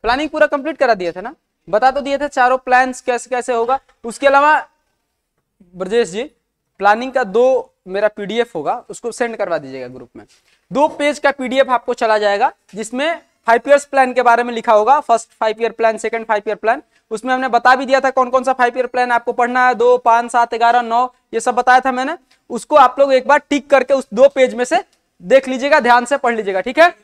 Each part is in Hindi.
प्लानिंग पूरा कंप्लीट करा दिए थे ना, बता तो दिए थे चारों प्लान्स कैसे कैसे होगा। उसके अलावा ब्रजेश जी प्लानिंग का 2 मेरा पीडीएफ होगा, उसको सेंड करवा दीजिएगा ग्रुप में। 2 पेज का पीडीएफ आपको चला जाएगा जिसमें 5 ईयर्स प्लान के बारे में लिखा होगा, first 5 year plan, second 5 year plan. उसमें हमने बता भी दिया था कौन कौन सा 5 ईयर प्लान आपको पढ़ना है, 2, 5, 7, 11, 9 ये सब बताया था मैंने। उसको आप लोग एक बार टिक करके उस 2 पेज में से देख लीजिएगा, ध्यान से पढ़ लीजिएगा, ठीक है।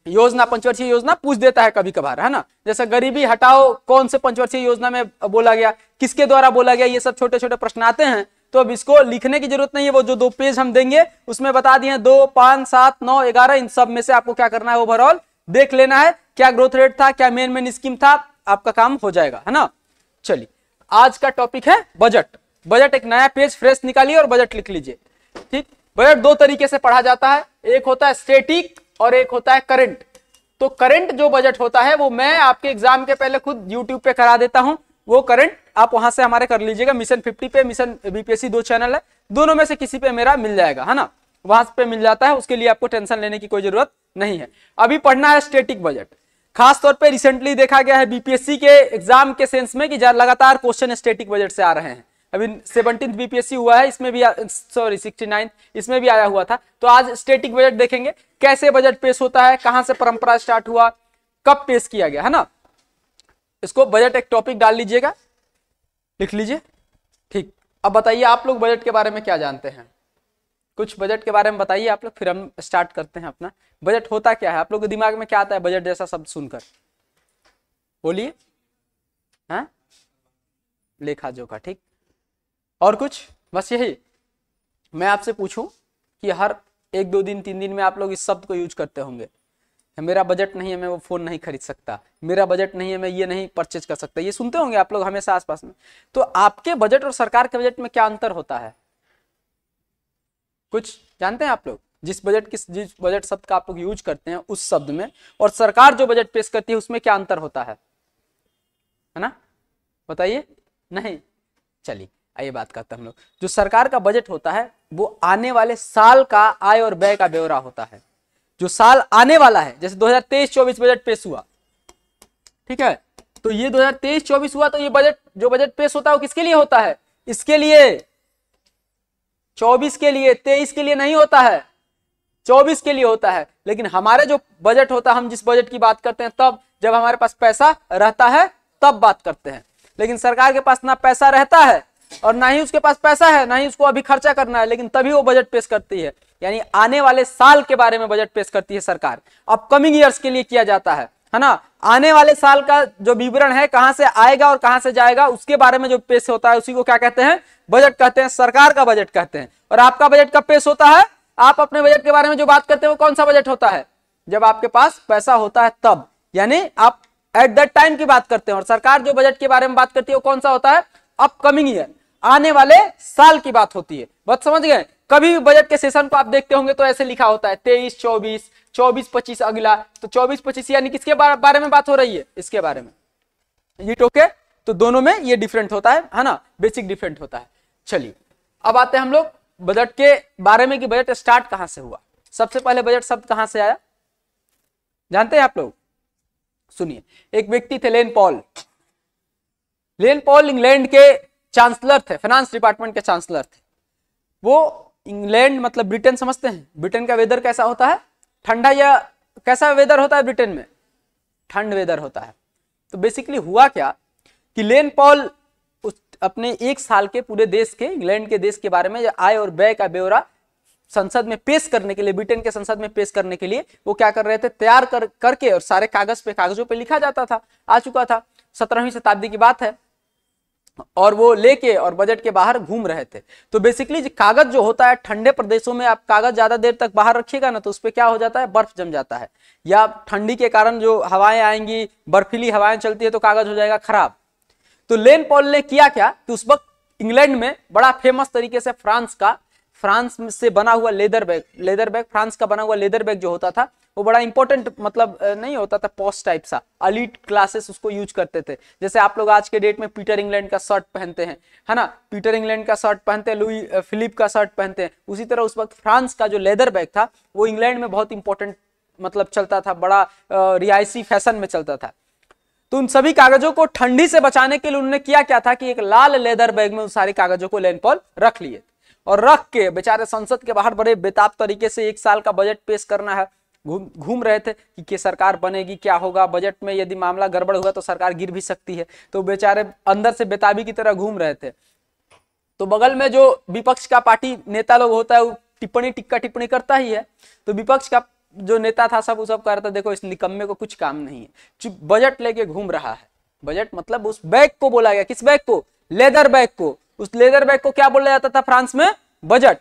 योजना, पंचवर्षीय योजना पूछ देता है कभी कभार, है ना। जैसे गरीबी हटाओ कौन से पंचवर्षीय योजना में बोला गया, किसके द्वारा बोला गया, ये सब छोटे छोटे प्रश्न आते हैं। तो अब इसको लिखने की जरूरत नहीं है, वो जो 2 पेज हम देंगे उसमें बता दिए 2, 5, 7, 9, 11 इन सब में से आपको क्या करना है, ओवरऑल देख लेना है क्या ग्रोथ रेट था, क्या मेन स्कीम था, आपका काम हो जाएगा, है ना। चलिए आज का टॉपिक है बजट। बजट एक नया पेज फ्रेश निकालिए और बजट लिख लीजिए, ठीक। बजट 2 तरीके से पढ़ा जाता है, एक होता है स्टैटिक और एक होता है करंट। तो करंट जो बजट होता है वो मैं आपके एग्जाम के पहले खुद यूट्यूब पे करा देता हूं, वो करंट आप वहां से हमारे कर लीजिएगा। मिशन 50 पे, मिशन बीपीएससी 2 चैनल है, दोनों में से किसी पे मेरा मिल जाएगा, है ना, वहां पे मिल जाता है, उसके लिए आपको टेंशन लेने की कोई जरूरत नहीं है। अभी पढ़ना है स्टैटिक बजट। खास तौर पे रिसेंटली देखा गया है बीपीएससी के एग्जाम के सेंस में कि लगातार क्वेश्चन स्टैटिक बजट से आ रहे हैं। अभी 17th बीपीएससी हुआ है, इसमें भी 69 इसमें भी आया हुआ था। तो आज स्टैटिक बजट देखेंगे, कैसे बजट पेश होता है, कहां से परंपरा स्टार्ट हुआ, कब पेश किया गया, है ना। इसको बजट एक टॉपिक डाल लीजिएगा, लिख लीजिए, ठीक। अब बताइए आप लोग बजट के बारे में क्या जानते हैं, कुछ बजट के बारे में बताइए आप लोग, फिर हम स्टार्ट करते हैं अपना। बजट होता क्या है, आप लोग के दिमाग में क्या आता है बजट जैसा शब्द सुनकर, बोलिए। हाँ, लेखा जोखा, ठीक। और कुछ, बस यही। मैं आपसे पूछूं कि हर 1, 2 दिन 3 दिन में आप लोग इस शब्द को यूज करते होंगे, मेरा बजट नहीं है मैं वो फोन नहीं खरीद सकता, मेरा बजट नहीं है मैं ये नहीं परचेज कर सकता, ये सुनते होंगे आप लोग हमेशा आसपास में। तो आपके बजट और सरकार के बजट में क्या अंतर होता है, कुछ जानते हैं आप लोग? जिस बजट शब्द का आप लोग यूज करते हैं उस शब्द में और सरकार जो बजट पेश करती है उसमें क्या अंतर होता है ना, बताइए। नहीं, चलिए आइए बात करते हैं हम लोग। जो सरकार का बजट होता है वो आने वाले साल का आय और व्यय का ब्यौरा होता है। जो साल आने वाला है, जैसे 2023-24 बजट पेश हुआ, ठीक है, तो ये 2023-24 हुआ, तो ये बजट जो बजट पेश होता है वो किसके लिए होता है, इसके लिए, 24 के लिए, 23 के लिए नहीं होता है, 24 के लिए होता है। लेकिन हमारे जो बजट होता है, हम जिस बजट की बात करते हैं तब जब हमारे पास पैसा रहता है तब बात करते हैं। लेकिन सरकार के पास ना पैसा रहता है और ना ही उसके पास पैसा है, ना ही उसको अभी खर्चा करना है, लेकिन तभी वो बजट पेश करती है। यानी आने वाले साल के बारे में बजट पेश करती है सरकार, अपकमिंग ईयर्स के लिए किया जाता है ना। आने वाले साल का जो विवरण है, कहां से आएगा और कहां से जाएगा, उसके बारे में जो पेश होता है उसी को क्या कहते हैं, बजट कहते हैं, सरकार का बजट कहते हैं। और आपका बजट कब पेश होता है, आप अपने बजट के बारे में जो बात करते हैं वो कौन सा बजट होता है, जब आपके पास पैसा होता है तब, यानी आप एट दैट टाइम की बात करते हैं। और सरकार जो बजट के बारे में बात करती है वो कौन सा होता है, अपकमिंग ईयर, आने वाले साल की बात होती है। बात समझ गए? कभी भी बजट के सेशन को आप देखते होंगे तो ऐसे लिखा होता है 23-24, 24-25 अगला, तो 24-25 यानी किसके बारे में बात हो रही है, इसके बारे में। ये ओके, तो दोनों में ये डिफरेंट होता है ना, बेसिक डिफरेंट होता है। चलिए अब आते हैं हम लोग बजट के बारे में कि बजट स्टार्ट कहां से हुआ। सबसे पहले बजट शब्द कहां से आया, जानते हैं आप लोग? सुनिए, एक व्यक्ति थे लेन पॉल। लेन पॉल इंग्लैंड के चांसलर थे, फाइनेंस डिपार्टमेंट के चांसलर थे। वो इंग्लैंड मतलब ब्रिटेन समझते हैं, ब्रिटेन का वेदर कैसा होता है, ठंडा, या कैसा वेदर होता है ब्रिटेन में, ठंड वेदर होता है। तो बेसिकली हुआ क्या कि लेन पॉल अपने 1 साल के पूरे देश के, इंग्लैंड के देश के बारे में आय और व्यय का ब्यौरा संसद में पेश करने के लिए, ब्रिटेन के संसद में पेश करने के लिए वो क्या कर रहे थे, तैयार करके, और सारे कागजों पे लिखा जाता था, आ चुका था, 17वीं शताब्दी की बात है, और वो लेके और बजट के बाहर घूम रहे थे। तो बेसिकली कागज जो होता है, ठंडे प्रदेशों में आप कागज ज्यादा देर तक बाहर रखिएगा ना तो उस पर क्या हो जाता है, बर्फ जम जाता है, या ठंडी के कारण जो हवाएं आएंगी, बर्फीली हवाएं चलती है तो कागज हो जाएगा खराब। तो लेन पॉल ने किया क्या कि उस वक्त इंग्लैंड में बड़ा फेमस तरीके से फ्रांस से बना हुआ लेदर बैग, फ्रांस का बना हुआ लेदर बैग जो होता था वो बड़ा इंपॉर्टेंट, मतलब नहीं होता था, पॉश टाइप सा, एलीट क्लासेस उसको यूज करते थे। जैसे आप लोग आज के डेट में पीटर इंग्लैंड का शर्ट पहनते हैं, है ना, पीटर इंग्लैंड का शर्ट पहनते हैं, लुई फिलिप का शर्ट पहनते हैं, उसी तरह उस वक्त फ्रांस का जो लेदर बैग था वो इंग्लैंड में बहुत इंपॉर्टेंट मतलब चलता था, बड़ा रियायती फैशन में चलता था। तो उन सभी कागजों को ठंडी से बचाने के लिए उन्होंने किया क्या था कि एक लाल लेदर बैग में उन सारे कागजों को लेन पॉल रख लिए और रख के बेचारे संसद के बाहर बड़े बेताब तरीके से 1 साल का बजट पेश करना है, घूम रहे थे कि सरकार बनेगी, क्या होगा बजट में, यदि मामला गड़बड़ हुआ तो सरकार गिर भी सकती है। तो बेचारे अंदर से बेताबी की तरह घूम रहे थे। तो बगल में जो विपक्ष का पार्टी नेता लोग होता है वो टिप्पणी करता ही है। तो विपक्ष का जो नेता था सब कह रहा था देखो इस निकम्मे को कुछ काम नहीं है, चुप बजट लेके घूम रहा है। बजट मतलब उस बैग को बोला गया, किस बैग को? लेदर बैग को। उस लेदर बैग को क्या बोला जाता था फ्रांस में? बजट।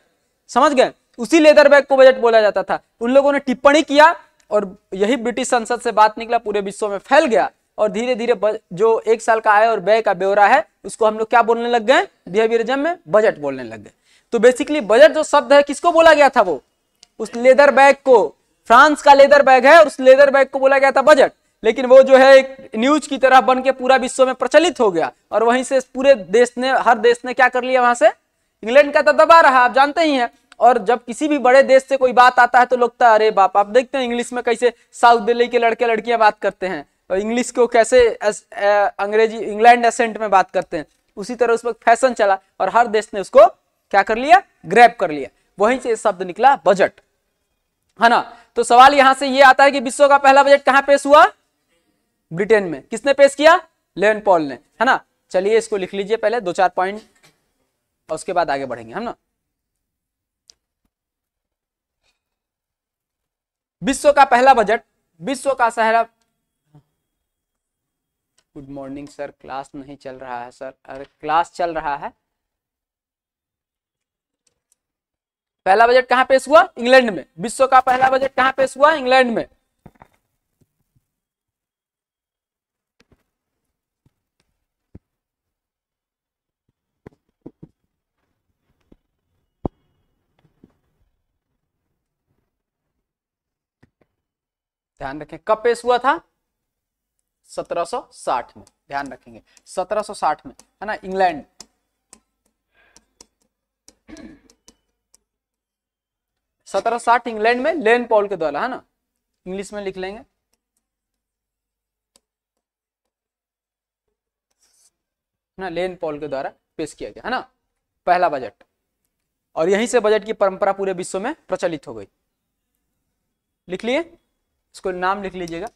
समझ गए? उसी लेदर बैग को बजट बोला जाता था। उन लोगों ने टिप्पणी किया और यही ब्रिटिश संसद से बात निकला, पूरे विश्व में फैल गया और धीरे धीरे जो 1 साल का आय और व्यय का ब्यौरा है उसको हम लोग क्या बोलने लग गए? बिहेवियरिज्म में बजट बोलने लग गए। तो बेसिकली बजट जो शब्द है किसको बोला गया था? वो उस लेदर बैग को, फ्रांस का लेदर बैग है और उस लेदर बैग को बोला गया था बजट। लेकिन वो जो है एक न्यूज की तरह बन के पूरा विश्व में प्रचलित हो गया और वहीं से पूरे देश ने, हर देश ने क्या कर लिया, वहां से इंग्लैंड का तो दबा रहा, आप जानते ही हैं। और जब किसी भी बड़े देश से कोई बात आता है तो लगता है अरे बाप, आप देखते हैं इंग्लिश में कैसे साउथ दिल्ली के लड़के लड़कियां बात करते हैं और इंग्लिश को कैसे अंग्रेजी इंग्लैंड एसेंट में बात करते हैं। उसी तरह उस वक्त फैशन चला और हर देश ने उसको क्या कर लिया? ग्रैब कर लिया। वहीं से शब्द निकला बजट, है ना। तो सवाल यहां से ये आता है कि विश्व का पहला बजट कहां पेश हुआ? ब्रिटेन में। किसने पेश किया? लेन पॉल ने, है ना। चलिए इसको लिख लीजिए पहले 2-4 पॉइंट और उसके बाद आगे बढ़ेंगे हम ना। विश्व का पहला बजट, विश्व का पहला, गुड मॉर्निंग सर, क्लास नहीं चल रहा है सर। अरे क्लास चल रहा है। पहला बजट कहां पेश हुआ? इंग्लैंड में। विश्व का पहला बजट कहां पेश हुआ? इंग्लैंड में। ध्यान रखें कब पेश हुआ था? 1760 में। ध्यान रखेंगे 1760 में, है ना, इंग्लैंड। सत्रह 1760 इंग्लैंड में लेन पॉल के द्वारा, है ना। इंग्लिश में लिख लेंगे, ना, लेन पॉल के द्वारा पेश किया गया, है ना, पहला बजट। और यहीं से बजट की परंपरा पूरे विश्व में प्रचलित हो गई। लिख लिए, इसको नाम लिख लीजिएगा।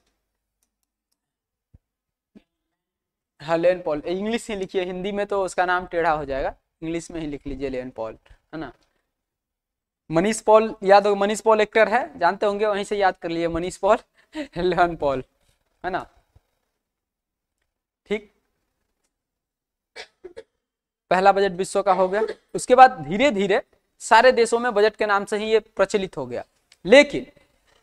हाँ, लेन पॉल। इंग्लिश ही लिखिए, हिंदी में तो उसका नाम टेढ़ा हो जाएगा, इंग्लिश में ही लिख लीजिए लेन पॉल, है ना। मनीष पॉल याद हो, मनीष पॉल एक्टर है, जानते होंगे, वहीं से याद कर लिए, मनीष पॉल लेन पॉल, है ना। ठीक, पहला बजट विश्व का हो गया। उसके बाद धीरे धीरे सारे देशों में बजट के नाम से ही ये प्रचलित हो गया। लेकिन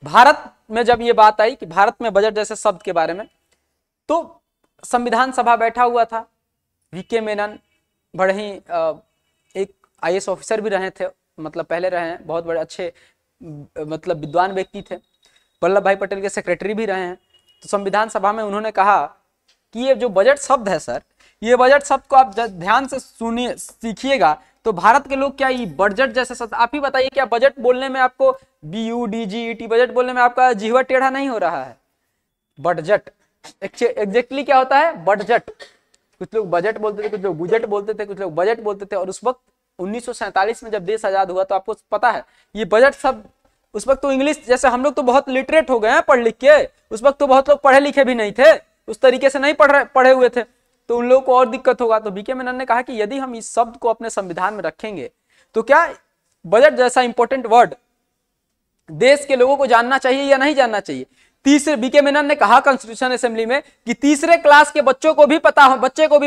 भारत में जब ये बात आई कि भारत में बजट जैसे शब्द के बारे में, तो संविधान सभा बैठा हुआ था। वीके मेनन बड़े ही एक IAS ऑफिसर भी रहे थे, मतलब पहले रहे हैं, बहुत बड़े अच्छे मतलब विद्वान व्यक्ति थे। वल्लभ भाई पटेल के सेक्रेटरी भी रहे हैं। तो संविधान सभा में उन्होंने कहा कि ये जो बजट शब्द है सर, ये बजट शब्द को आप ध्यान से सुनिए, सीखिएगा तो भारत के लोग क्या ये बजट जैसे शब्द, आप ही बताइए क्या बजट बोलने में आपको BUDGET बजट बोलने में आपका जीवा टेढ़ा नहीं हो रहा है? बजट एग्जैक्टली क्या होता है? बजट। कुछ लोग बजट बोलते थे, कुछ लोग बुजट बोलते थे, कुछ लोग बजट बोलते थे। और उस वक्त 1947 में जब देश आजाद हुआ तो आपको पता है ये बजट सब, उस वक्त तो इंग्लिश, जैसे हम लोग तो बहुत लिटरेट हो गए हैं पढ़ लिख के, उस वक्त तो बहुत लोग पढ़े लिखे भी नहीं थे, उस तरीके से नहीं पढ़े हुए थे, तो उन लोगों को और दिक्कत होगा। तो वीके मेनन ने कहा कि यदि हम इस शब्द को अपने संविधान में रखेंगे तो क्या बजट जैसा इंपॉर्टेंट वर्ड देश के लोगों को जानना चाहिए या नहीं जानना चाहिए? तीसरे, वीके मेनन ने कहा कॉन्स्टिट्यूशन असेंबली में कि तीसरे क्लास के बच्चे को भी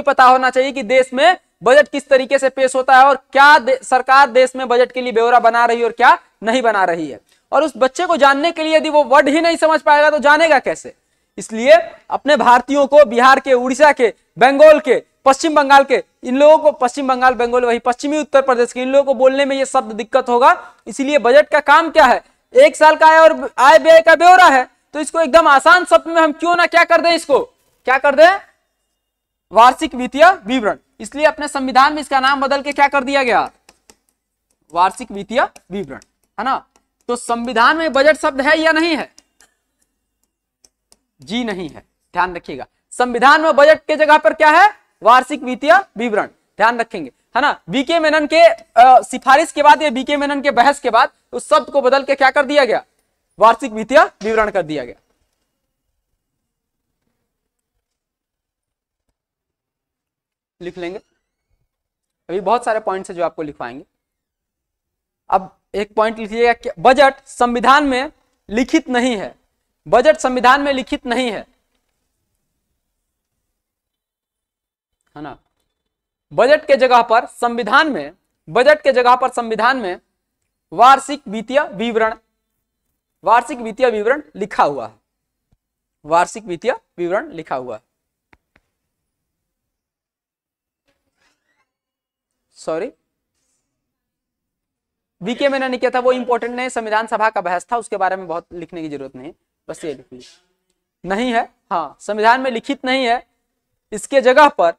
पता होना चाहिए कि देश में बजट किस तरीके से पेश होता है और क्या सरकार देश में बजट के लिए ब्यौरा बना रही है और क्या नहीं बना रही है। और उस बच्चे को जानने के लिए यदि वो वर्ड ही नहीं समझ पाएगा तो जानेगा कैसे? इसलिए अपने भारतीयों को, बिहार के, उड़ीसा के, बंगाल के, पश्चिम बंगाल के, इन लोगों को, पश्चिम बंगाल बंगाल वही पश्चिमी उत्तर प्रदेश के, इन लोगों को बोलने में ये शब्द दिक्कत होगा। इसीलिए बजट का काम क्या है? 1 साल का आय और आय व्यय का ब्यौरा है। तो इसको एकदम आसान शब्द में हम क्यों ना क्या कर दें, इसको क्या कर दें? वार्षिक वित्तीय विवरण। इसलिए अपने संविधान में इसका नाम बदल के क्या कर दिया गया? वार्षिक वित्तीय विवरण, है ना। तो संविधान में बजट शब्द है या नहीं है? जी नहीं है, ध्यान रखिएगा। संविधान में बजट के जगह पर क्या है, वार्षिक वित्तीय विवरण, ध्यान रखेंगे, है ना। बीके मेनन के सिफारिश के बाद या बीके मेनन के बहस के बाद उस शब्द को बदल के क्या कर दिया गया, वार्षिक वित्तीय विवरण कर दिया गया। लिख लेंगे, अभी बहुत सारे पॉइंट्स है जो आपको लिखवाएंगे। अब एक पॉइंट लिखिएगा कि बजट संविधान में लिखित नहीं है, बजट संविधान में लिखित नहीं है ना। बजट के जगह पर संविधान में, बजट के जगह पर संविधान में वार्षिक वित्तीय विवरण, वार्षिक वित्तीय विवरण लिखा हुआ है, वार्षिक वित्तीय विवरण लिखा हुआ है। सॉरी, बीके मैंने नहीं किया था, वो इंपॉर्टेंट नहीं, संविधान सभा का बहस था, उसके बारे में बहुत लिखने की जरूरत नहीं, बस ये लिखिए नहीं है। हाँ, संविधान में लिखित नहीं है, इसके जगह पर,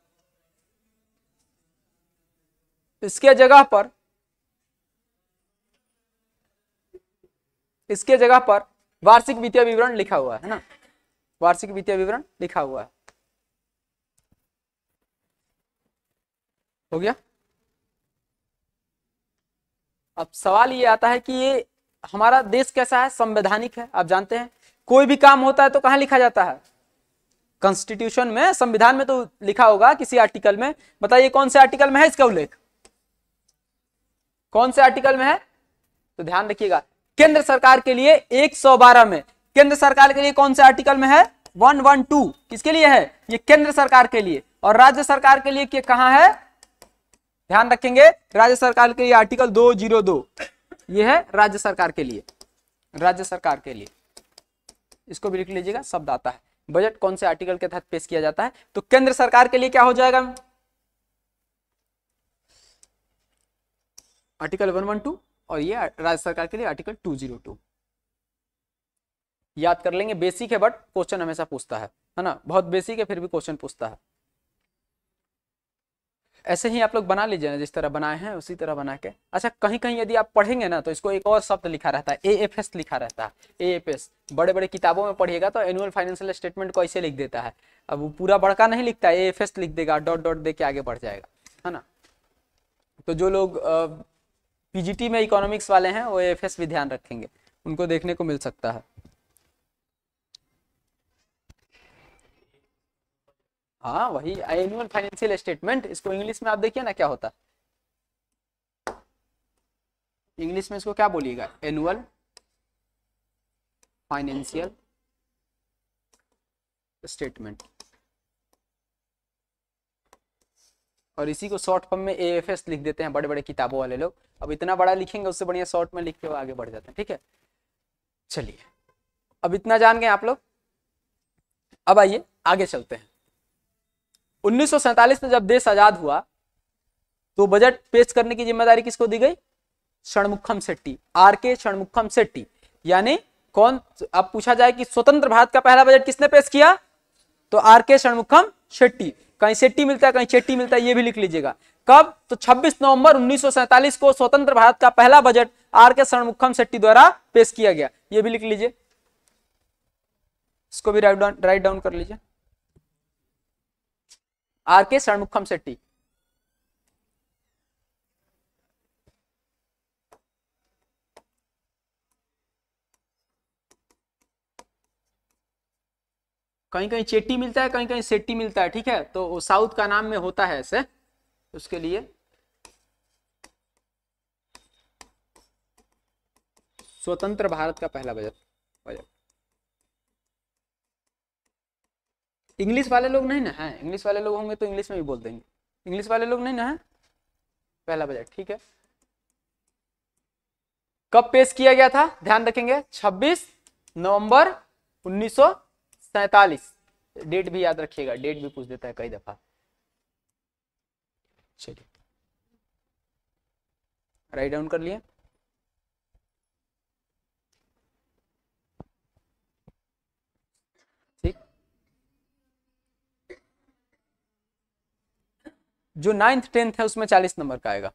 इसके जगह पर, इसके जगह पर वार्षिक वित्तीय विवरण लिखा हुआ है ना, वार्षिक वित्तीय विवरण लिखा हुआ है। हो गया। अब सवाल ये आता है कि ये हमारा देश कैसा है, संवैधानिक है। आप जानते हैं कोई भी काम होता है तो कहां लिखा जाता है, कॉन्स्टिट्यूशन में, संविधान में तो लिखा होगा किसी आर्टिकल में। बताइए कौन से आर्टिकल में है इसका उल्लेख, कौन से आर्टिकल में है, तो ध्यान रखिएगा। केंद्र सरकार के लिए 112 में, केंद्र सरकार के लिए कौन से आर्टिकल में है, 112, किसके लिए है, ये केंद्र सरकार के लिए। और राज्य सरकार के लिए कहां है, ध्यान रखेंगे, राज्य सरकार के लिए आर्टिकल 202, ये है राज्य सरकार के लिए, राज्य सरकार के लिए। इसको भी लिख लीजिएगा, शब्द आता है। बजट कौन से आर्टिकल के तहत पेश किया जाता है, तो केंद्र सरकार के लिए क्या हो जाएगा, आर्टिकल 112, और ये राज्य सरकार के लिए आर्टिकल 202। याद कर लेंगे, बेसिक है बट क्वेश्चन हमेशा पूछता है ना, बहुत बेसिक है फिर भी क्वेश्चन पूछता है। ऐसे ही आप लोग बना लीजिए ना, जिस तरह बनाए हैं उसी तरह बना के। अच्छा, कहीं कहीं यदि आप पढ़ेंगे ना तो इसको एक और शब्द लिखा रहता है, एएफएस लिखा रहता है, एएफएस। बड़े बड़े किताबों में पढ़िएगा तो एनुअल फाइनेंशियल स्टेटमेंट को ऐसे लिख देता है, अब वो पूरा बड़का नहीं लिखता है, एएफएस लिख देगा, डॉट डॉट दे के आगे बढ़ जाएगा, है ना। तो जो लोग पीजीटी में इकोनॉमिक्स वाले हैं वो एएफएस भी ध्यान रखेंगे, उनको देखने को मिल सकता है। हाँ, वही एनुअल फाइनेंशियल स्टेटमेंट, इसको इंग्लिश में आप देखिए ना क्या होता है, इंग्लिश में इसको क्या बोलिएगा, एनुअल फाइनेंशियल स्टेटमेंट, और इसी को शॉर्ट फॉर्म में एएफएस लिख देते हैं बड़े बड़े किताबों वाले लोग। अब इतना बड़ा लिखेंगे उससे बढ़िया शॉर्ट में लिख के वो आगे बढ़ जाते हैं, ठीक है। चलिए, अब इतना जान गए आप लोग, अब आइए आगे चलते हैं। 1947 में जब देश आजाद हुआ तो बजट पेश करने की जिम्मेदारी किसको दी गई, षणमुखम शेट्टी, आरके षणमुखम शेट्टी। यानी कौन, अब पूछा जाए कि स्वतंत्र भारत का पहला बजट किसने पेश किया, तो आरके षणमुखम शेट्टी। कहीं शेट्टी मिलता है कहीं चेट्टी मिलता है, ये भी लिख लीजिएगा। कब, तो 26 नवंबर 1947 को स्वतंत्र भारत का पहला बजट आरके षणमुखम शेट्टी द्वारा पेश किया गया, ये भी लिख लीजिए, इसको भी राइट डाउन कर लीजिए, आरके षणमुखम शेट्टी। कहीं कहीं चेट्टी मिलता है कहीं कहीं सेट्टी मिलता है, ठीक है, तो साउथ का नाम में होता है ऐसे, उसके लिए स्वतंत्र भारत का पहला बजट। इंग्लिश वाले लोग नहीं ना है, इंग्लिश वाले लोग होंगे तो इंग्लिश में भी बोल देंगे, इंग्लिश वाले लोग नहीं ना है, पहला बजट, ठीक है। कब पेश किया गया था, ध्यान रखेंगे, 26 नवंबर 1947। डेट भी याद रखिएगा, डेट भी पूछ देता है कई दफा। चलिए, राइट डाउन कर लिए। ठीक, जो 9th 10th है उसमें 40 नंबर का आएगा,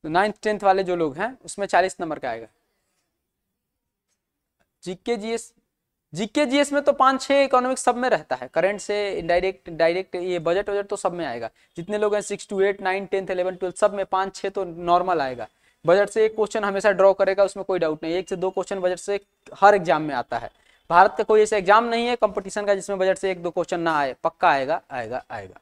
तो 9th 10th वाले जो लोग हैं उसमें 40 नंबर का आएगा। जीके जीएस जीके जीएस में तो 5-6 इकोनॉमिक्स सब में रहता है, करंट से इनडायरेक्ट डायरेक्ट, ये बजट तो सब में आएगा। जितने लोग हैं 6 to 8 9 10 11 12 सब में 5-6 तो नॉर्मल आएगा। बजट से एक क्वेश्चन हमेशा ड्रॉ करेगा, उसमें कोई डाउट नहीं, 1 से 2 क्वेश्चन बजट से हर एग्जाम में आता है। भारत का कोई ऐसा एग्जाम नहीं है कंपटीशन का जिसमें बजट से 1-2 क्वेश्चन ना आए, पक्का आएगा आएगा आएगा।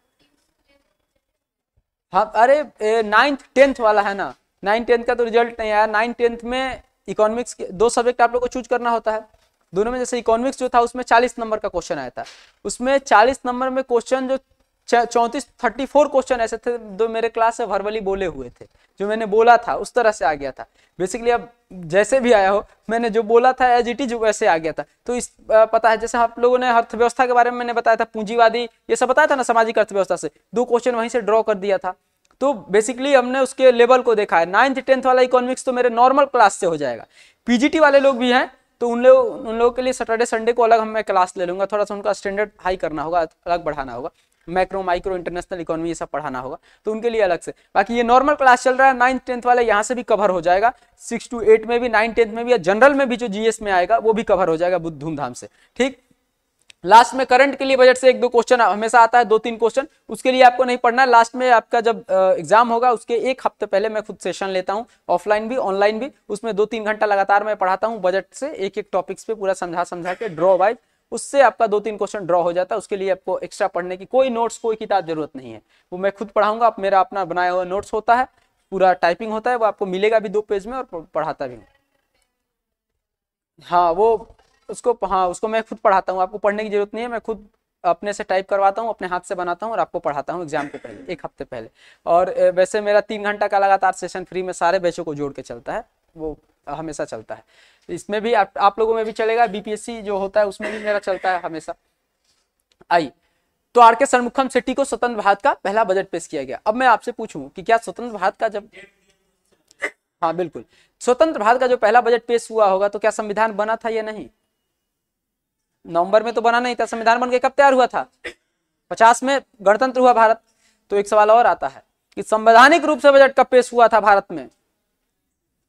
हाँ अरे 9th 10th वाला है ना, 9th 10th का तो रिजल्ट नहीं आया। 9th 10th में इकोनॉमिक्स के 2 सब्जेक्ट आप लोग को चूज करना होता है, दोनों में जैसे इकोनॉमिक्स जो था उसमें 40 नंबर का क्वेश्चन आया था, उसमें 40 नंबर में क्वेश्चन जो 34 क्वेश्चन ऐसे थे जो मेरे क्लास से वर्बली बोले हुए थे, जो मैंने बोला था उस तरह से आ गया था। बेसिकली अब जैसे भी आया हो, मैंने जो बोला था एज इट इज वैसे आ गया था। तो इस पता है, जैसे आप लोगों ने अर्थव्यवस्था के बारे में मैंने बताया था, पूंजीवादी ये सब बताया था ना, सामाजिक अर्थव्यवस्था से 2 क्वेश्चन वहीं से ड्रॉ कर दिया था। तो बेसिकली हमने उसके लेवल को देखा है। 9th 10th वाला इकोनॉमिक्स तो मेरे नॉर्मल क्लास से हो जाएगा। पीजीटी वाले लोग भी हैं तो उन लोगों के लिए सैटरडे संडे को अलग मैं क्लास ले लूंगा, थोड़ा सा उनका स्टैंडर्ड हाई करना होगा, अलग बढ़ाना होगा, मैक्रो माइक्रो इंटरनेशनल इकोनॉमी ये सब पढ़ाना होगा, तो उनके लिए अलग से। बाकी ये नॉर्मल क्लास चल रहा है, 9th 10th वाला यहाँ से भी कवर हो जाएगा, 6 to 8 में भी, 9th 10th में भी, या जनरल में भी जो जीएस में आएगा वो भी कवर हो जाएगा धूमधाम से। ठीक, लास्ट में करंट के लिए बजट से 1-2 क्वेश्चन हमेशा आता है, 2-3 क्वेश्चन, उसके लिए आपको नहीं पढ़ना है। लास्ट में आपका जब एग्जाम होगा उसके 1 हफ्ते पहले मैं खुद सेशन लेता हूं, ऑफलाइन भी ऑनलाइन भी, उसमें 2-3 घंटा लगातार मैं पढ़ाता हूं बजट से, एक टॉपिक्स पे पूरा समझा के ड्रॉ वाइज, उससे आपका 2-3 क्वेश्चन ड्रॉ हो जाता है। उसके लिए आपको एक्स्ट्रा पढ़ने की कोई नोट्स कोई किताब जरूरत नहीं है, वो मैं खुद पढ़ाऊंगा। आप मेरा अपना बनाया हुआ नोट्स होता है, पूरा टाइपिंग होता है, वो आपको मिलेगा भी 2 पेज में, और पढ़ाता भी हूँ। हाँ उसको मैं खुद पढ़ाता हूँ, आपको पढ़ने की जरूरत नहीं है, मैं खुद अपने से टाइप करवाता हूँ, अपने हाथ से बनाता हूँ और आपको पढ़ाता हूँ एग्जाम के पहले 1 हफ्ते पहले। और वैसे मेरा 3 घंटा का लगातार सेशन फ्री में सारे बैचों को जोड़ के चलता है, वो हमेशा चलता है। इसमें भी आप लोगों में भी चलेगा, बीपीएससी जो होता है उसमें भी मेरा चलता है हमेशा। आई तो आर के षणमुखम शेट्टी को स्वतंत्र भारत का पहला बजट पेश किया गया। अब मैं आपसे पूछूं कि क्या स्वतंत्र भारत का जब, हाँ बिल्कुल, स्वतंत्र भारत का जो पहला बजट पेश हुआ होगा तो क्या संविधान बना था या नहीं? नवंबर में तो बना नहीं था, संविधान बन के कब तैयार हुआ था? 50 में गणतंत्र हुआ भारत। तो एक सवाल और आता है कि संवैधानिक रूप से बजट कब पेश हुआ था भारत में?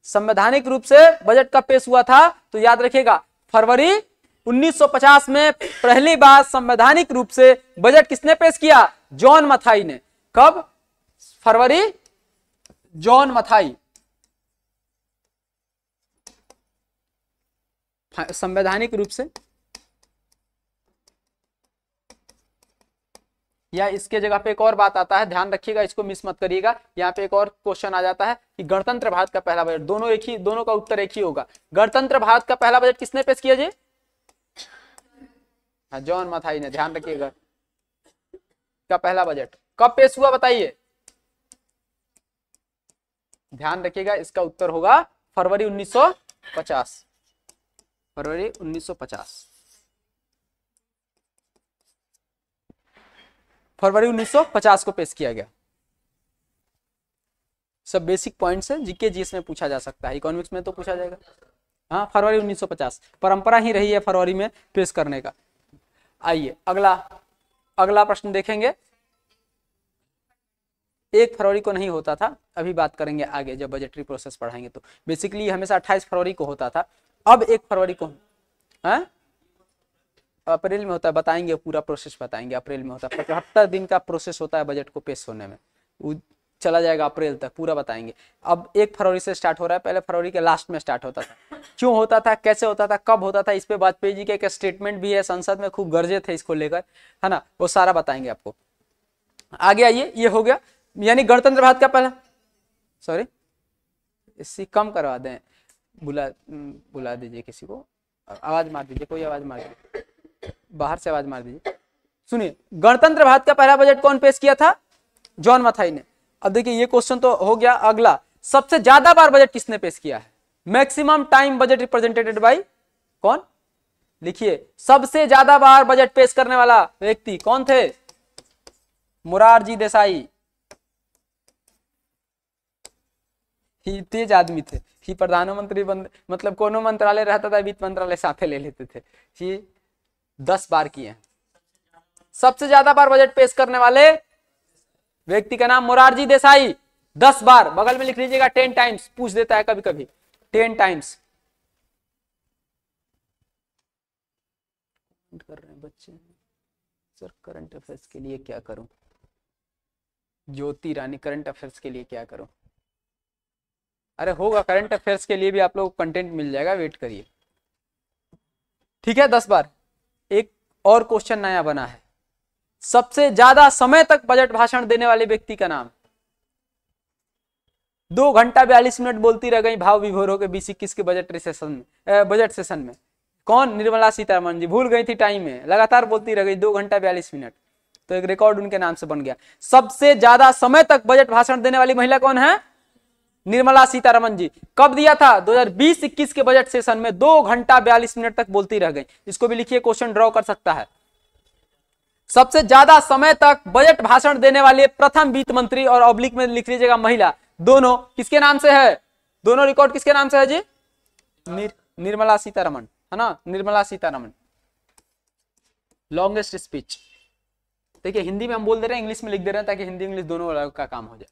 संवैधानिक रूप से बजट कब पेश हुआ था? तो याद रखिएगा, फरवरी 1950 में पहली बार संवैधानिक रूप से बजट किसने पेश किया? जॉन मथाई ने। कब? फरवरी, जॉन मथाई। संवैधानिक रूप से, या इसके जगह पे एक और बात आता है, ध्यान रखिएगा, इसको मिस मत करिएगा। यहाँ पे एक और क्वेश्चन आ जाता है कि गणतंत्र भारत का पहला बजट, दोनों का उत्तर एक ही होगा। गणतंत्र भारत का पहला बजट किसने पेश किया जी? हाँ, जॉन मथाई ने। ध्यान रखिएगा, का पहला बजट कब पेश हुआ बताइए? ध्यान रखिएगा, इसका उत्तर होगा फरवरी 1950। फरवरी 1950, फरवरी 1950 को पेश किया गया। सब बेसिक पॉइंट्स है, जीके जीएस में पूछा जा सकता है, इकोनॉमिक्स में तो पूछा जाएगा। हाँ, फरवरी 1950 परंपरा ही रही है फरवरी में पेश करने का। आइए अगला प्रश्न देखेंगे। 1 फरवरी को नहीं होता था, अभी बात करेंगे आगे जब बजटरी प्रोसेस पढ़ाएंगे तो। बेसिकली हमेशा 28 फरवरी को होता था, अब 1 फरवरी को है, अप्रैल में होता है। बताएंगे, पूरा प्रोसेस बताएंगे। अप्रैल में होता है, 75 दिन का प्रोसेस होता है बजट को पेश होने में, वो चला जाएगा अप्रैल तक, पूरा बताएंगे। अब 1 फरवरी से स्टार्ट हो रहा है, पहले फरवरी के लास्ट में स्टार्ट होता था। क्यों होता था, कैसे होता था, कब होता था, इस पे वाजपेयी जी के एक स्टेटमेंट भी है, संसद में खूब गरजे थे इसको लेकर, है ना, वो सारा बताएंगे आपको। आगे आइए, ये हो गया, यानी गणतंत्र भारत का पहला, सॉरी इससे कम करवा दें, बुला दीजिए किसी को, आवाज मार दीजिए, कोई आवाज मार दीजिए, बाहर से आवाज मार दीजिए। सुनिए, गणतंत्र भारत का पहला बजट कौन पेश किया था? जॉन मथाई ने। अब देखिए, ये क्वेश्चन तो हो गया। अगला, सबसे ज्यादा बार बजट किसने पेश किया है? Maximum time budget represented by कौन? लिखिए, सबसे ज्यादा बार बजट पेश करने वाला व्यक्ति कौन थे? मोरारजी देसाई। ही तेज आदमी थे, ही प्रधानमंत्री मतलब कोनो मंत्रालय रहता था, वित्त मंत्रालय साथे ले लेते थे। ही 10 बार किए। सबसे ज्यादा बार बजट पेश करने वाले व्यक्ति का नाम मोरारजी देसाई, 10 बार। बगल में लिख लीजिएगा 10 टाइम्स, पूछ देता है कभी कभी, 10 टाइम्स। कर रहे हैं बच्चे। सर करंट अफेयर्स के लिए क्या करूं? ज्योति रानी करंट अफेयर्स के लिए क्या करूं? अरे होगा, करंट अफेयर्स के लिए भी आप लोग कंटेंट मिल जाएगा, वेट करिए। ठीक है, 10 बार। एक और क्वेश्चन नया बना है, सबसे ज्यादा समय तक बजट भाषण देने वाले व्यक्ति का नाम। 2 घंटा 42 मिनट बोलती रह गई भाव विभोर होकर 2021 के बजट सेशन में। कौन? निर्मला सीतारमण जी। भूल गई थी टाइम में, लगातार बोलती रह गई 2 घंटा 42 मिनट, तो एक रिकॉर्ड उनके नाम से बन गया। सबसे ज्यादा समय तक बजट भाषण देने वाली महिला कौन है? निर्मला सीतारमण जी। कब दिया था? 2020-21 के बजट सेशन में 2 घंटा 42 मिनट तक बोलती रह गई। इसको भी लिखिए, क्वेश्चन ड्रॉ कर सकता है। सबसे ज्यादा समय तक बजट भाषण देने वाले प्रथम वित्त मंत्री, और ऑब्लिक में लिख लीजिएगा महिला, दोनों किसके नाम से है? दोनों रिकॉर्ड किसके नाम से है जी? निर्मला सीतारमण, है ना, निर्मला सीतारमण। Longest speech. देखिए हिंदी में हम बोल दे रहे हैं, इंग्लिश में लिख दे रहे हैं, ताकि हिंदी इंग्लिश दोनों का काम हो जाए।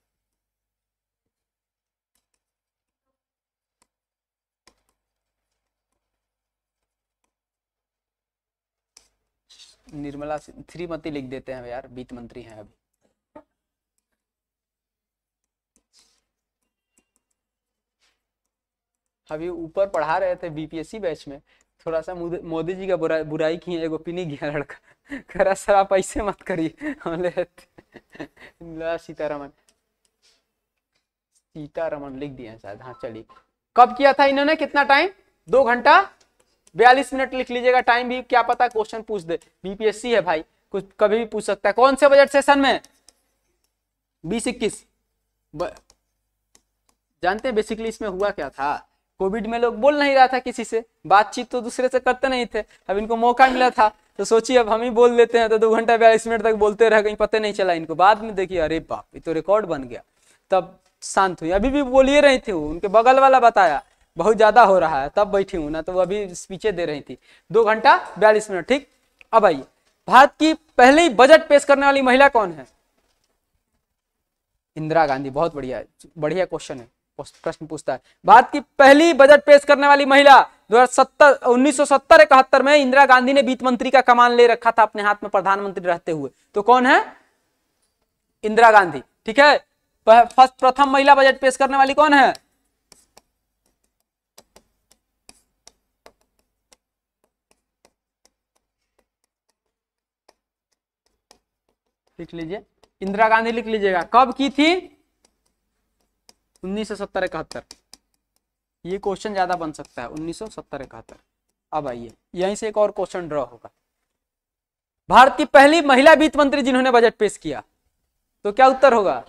निर्मला श्रीमती लिख देते हैं यार, वित्त मंत्री हैं अभी। अभी ऊपर पढ़ा रहे थे बीपीएससी बैच में, थोड़ा सा मोदी जी का बुराई की है, एगो पिनी गया लड़का, करा सर आप ऐसे मत करिए। सीतारमण, सीतारमण लिख दिया शायद, हाँ चलिए। कब किया था इन्होंने, कितना टाइम? 2 घंटा 42 मिनट लिख लीजिएगा, टाइम भी क्या पता क्वेश्चन पूछ दे, बीपीएससी है भाई, कुछ कभी भी पूछ सकता है। कौन से बजट सेशन में? 2021। जानते हैं बेसिकली इसमें हुआ क्या था? कोविड में लोग बोल नहीं रहा था किसी से, बातचीत तो दूसरे से करते नहीं थे, अब इनको मौका मिला था, तो सोचिए अब हम ही बोल देते हैं, तो 2 घंटा 42 मिनट तक बोलते रह गए, पता नहीं चला इनको। बाद में देखिए अरे बाप, ये तो रिकॉर्ड बन गया, तब शांत हुई। अभी भी बोलिए रही थी, उनके बगल वाला बताया बहुत ज्यादा हो रहा है, तब बैठी हूं ना, तो वो अभी स्पीचें दे रही थी। 2 घंटा 42 मिनट। ठीक, अब आइए, भारत की पहली बजट पेश करने वाली महिला कौन है? इंदिरा गांधी। बहुत बढ़िया, बढ़िया क्वेश्चन है, प्रश्न पूछता है। भारत की पहली बजट पेश करने वाली महिला 1970-71 में इंदिरा गांधी ने वित्त मंत्री का कमान ले रखा था अपने हाथ में प्रधानमंत्री रहते हुए, तो कौन है? इंदिरा गांधी। ठीक है, प्रथम महिला बजट पेश करने वाली कौन है? लिख लीजिए, इंदिरा गांधी लिख लीजिएगा। कब की थी? 1970-71। ये क्वेश्चन ज्यादा बन सकता है, 1970-71। अब आइए, यहीं से एक और क्वेश्चन ड्रॉ होगा। भारत की पहली महिला वित्त मंत्री जिन्होंने बजट पेश किया, तो क्या उत्तर होगा?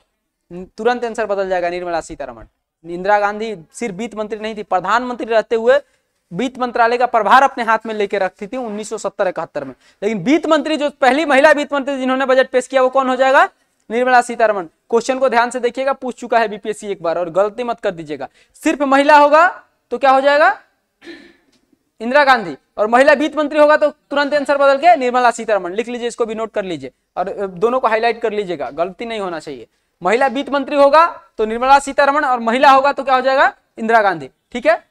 तुरंत आंसर बदल जाएगा, निर्मला सीतारमण। इंदिरा गांधी सिर्फ वित्त मंत्री नहीं थी, प्रधानमंत्री रहते हुए वित्त मंत्रालय का प्रभार अपने हाथ में लेकर रखती थी 1970-71 में। लेकिन वित्त मंत्री, जो पहली महिला वित्त मंत्री जिन्होंने बजट पेश किया, वो कौन हो जाएगा? निर्मला सीतारमण। क्वेश्चन को ध्यान से देखिएगा, पूछ चुका है बीपीएससी एक बार, और गलती मत कर दीजिएगा। सिर्फ महिला होगा तो क्या हो जाएगा? इंदिरा गांधी, और महिला वित्त मंत्री होगा तो तुरंत आंसर बदल के निर्मला सीतारमण। लिख लीजिए, इसको भी नोट कर लीजिए, और दोनों को हाईलाइट कर लीजिएगा, गलती नहीं होना चाहिए। महिला वित्त मंत्री होगा तो निर्मला सीतारमण, और महिला होगा तो क्या हो जाएगा? इंदिरा गांधी। ठीक है,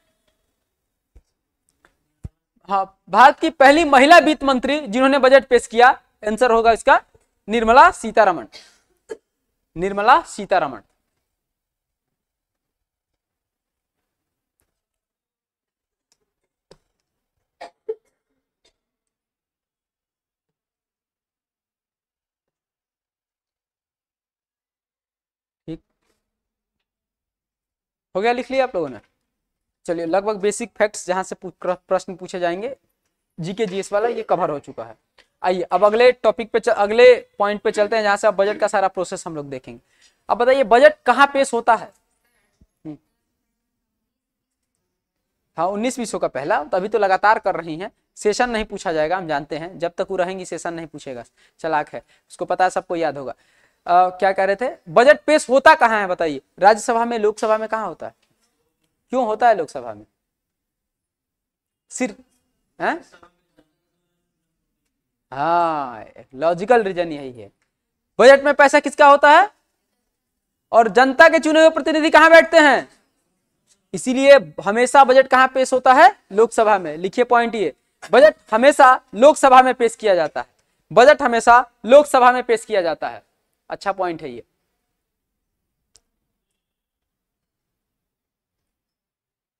हाँ, भारत की पहली महिला वित्त मंत्री जिन्होंने बजट पेश किया, आंसर होगा इसका निर्मला सीतारमण। निर्मला सीतारमण। ठीक हो गया, लिख लिया आप लोगों ने? चलिए, लगभग बेसिक फैक्ट्स जहां से प्रश्न पूछे जाएंगे, जीके जीएस वाला, ये कवर हो चुका है। आइए अब अगले टॉपिक पे अगले पॉइंट पे चलते हैं, जहां से अब बजट का सारा प्रोसेस हम लोग देखेंगे। अब बताइए, बजट कहाँ पेश होता है? हाँ, 19-20 का पहला, तो अभी तो लगातार कर रही हैं, सेशन नहीं पूछा जाएगा, हम जानते हैं, जब तक वो रहेंगी सेशन नहीं पूछेगा, चलाक है, उसको पता है, सबको याद होगा। क्या कह रहे थे? बजट पेश होता कहाँ है बताइए? राज्यसभा में, लोकसभा में कहाँ होता है? क्यों होता है लोकसभा में? सिर्फ हाँ, लॉजिकल रीजन यही है। बजट में पैसा किसका होता है? और जनता के चुने हुए प्रतिनिधि कहाँ बैठते हैं? इसीलिए हमेशा बजट कहाँ पेश होता है? लोकसभा में। लिखिए पॉइंट ये, बजट हमेशा लोकसभा में पेश किया जाता है, बजट हमेशा लोकसभा में पेश किया जाता है। अच्छा पॉइंट है ये।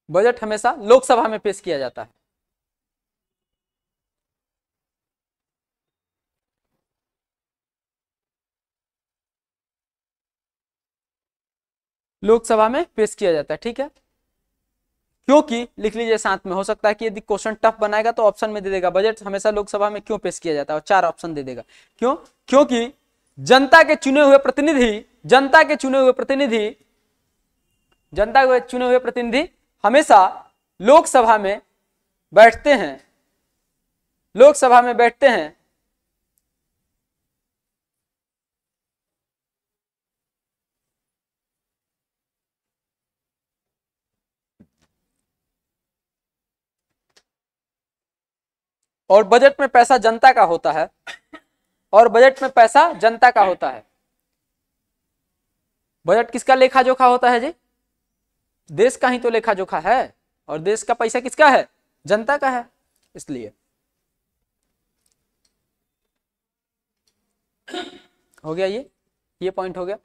बजट हमेशा लोकसभा में पेश किया जाता है। लोकसभा में पेश किया जाता है, ठीक है। क्योंकि लिख लीजिए साथ में, हो सकता है कि यदि क्वेश्चन टफ बनाएगा तो ऑप्शन में दे देगा बजट हमेशा लोकसभा में क्यों पेश किया जाता है, और 4 ऑप्शन दे देगा। क्यों? क्योंकि जनता के चुने हुए प्रतिनिधि, जनता के चुने हुए प्रतिनिधि, जनता के चुने हुए प्रतिनिधि हमेशा लोकसभा में बैठते हैं, लोकसभा में बैठते हैं। और बजट में पैसा जनता का होता है, और बजट में पैसा जनता का होता है। बजट किसका लेखा जोखा होता है जी? देश का ही तो लेखा जोखा है, और देश का पैसा किसका है? जनता का है। इसलिए हो गया ये पॉइंट हो गया।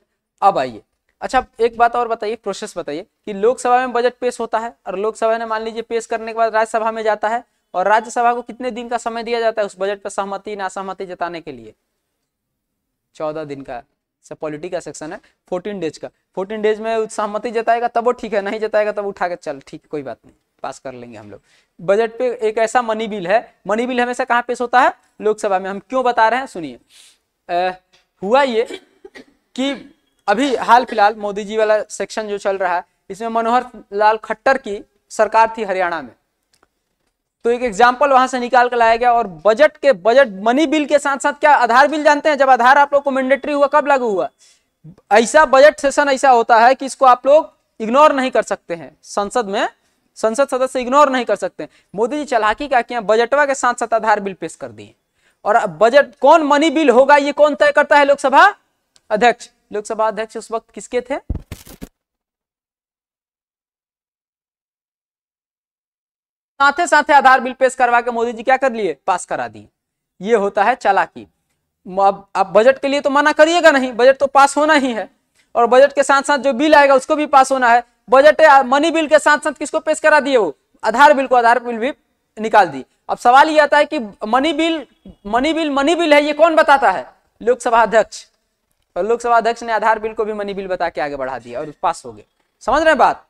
अब आइए, अच्छा एक बात और बताइए, प्रोसेस बताइए कि लोकसभा में बजट पेश होता है, और लोकसभा ने मान लीजिए पेश करने के बाद राज्यसभा में जाता है, और राज्यसभा को कितने दिन का समय दिया जाता है उस बजट पर सहमति नासहमति जताने के लिए? 14 दिन का। सब पॉलिटी का सेक्शन है, 14 डेज का। 14 डेज में सहमति जताएगा तब वो ठीक है, नहीं जताएगा तब उठा के चल ठीक है, कोई बात नहीं, पास कर लेंगे हम लोग। बजट पे एक ऐसा मनी बिल है, मनी बिल हमेशा कहाँ पेश होता है? लोकसभा में। हम क्यों बता रहे हैं सुनिए। हुआ ये कि अभी हाल फिलहाल मोदी जी वाला सेक्शन जो चल रहा है, इसमें मनोहर लाल खट्टर की सरकार थी हरियाणा में, तो एक एग्जाम्पल वहां से निकाल कर लाया गया। और बजट मनी बिल के साथ साथ क्या आधार बिल जानते हैं? जब आधार आप लोग को मैंडेटरी हुआ कब लागू हुआ? ऐसा बजट सेशन ऐसा होता है कि इसको आप लोग इग्नोर नहीं कर सकते हैं, संसद में संसद सदस्य इग्नोर नहीं कर सकते। मोदी जी चालाकी क्या किया, बजटवा के साथ साथ आधार बिल पेश कर दिए। और बजट कौन मनी बिल होगा ये कौन तय करता है? लोकसभा अध्यक्ष। लोकसभा अध्यक्ष उस वक्त किसके थे? साथे साथे आधार बिल पेश करवा के मोदी जी क्या कर लिए? पास करा दिए। ये होता है चालाकी। अब बजट के लिए तो मना करिएगा नहीं, बजट तो पास होना ही है, और बजट के साथ साथ जो बिल आएगा उसको भी पास होना है। बजट मनी बिल के साथ साथ किसको पेश करा दिए? वो आधार बिल को, आधार बिल भी निकाल दी। अब सवाल ये आता है कि मनी बिल है, ये कौन बताता है? लोकसभा अध्यक्ष। और लोकसभा अध्यक्ष ने आधार बिल को भी मनी बिल बता के आगे बढ़ा दिया और पास हो गए। समझ रहे हैं बात?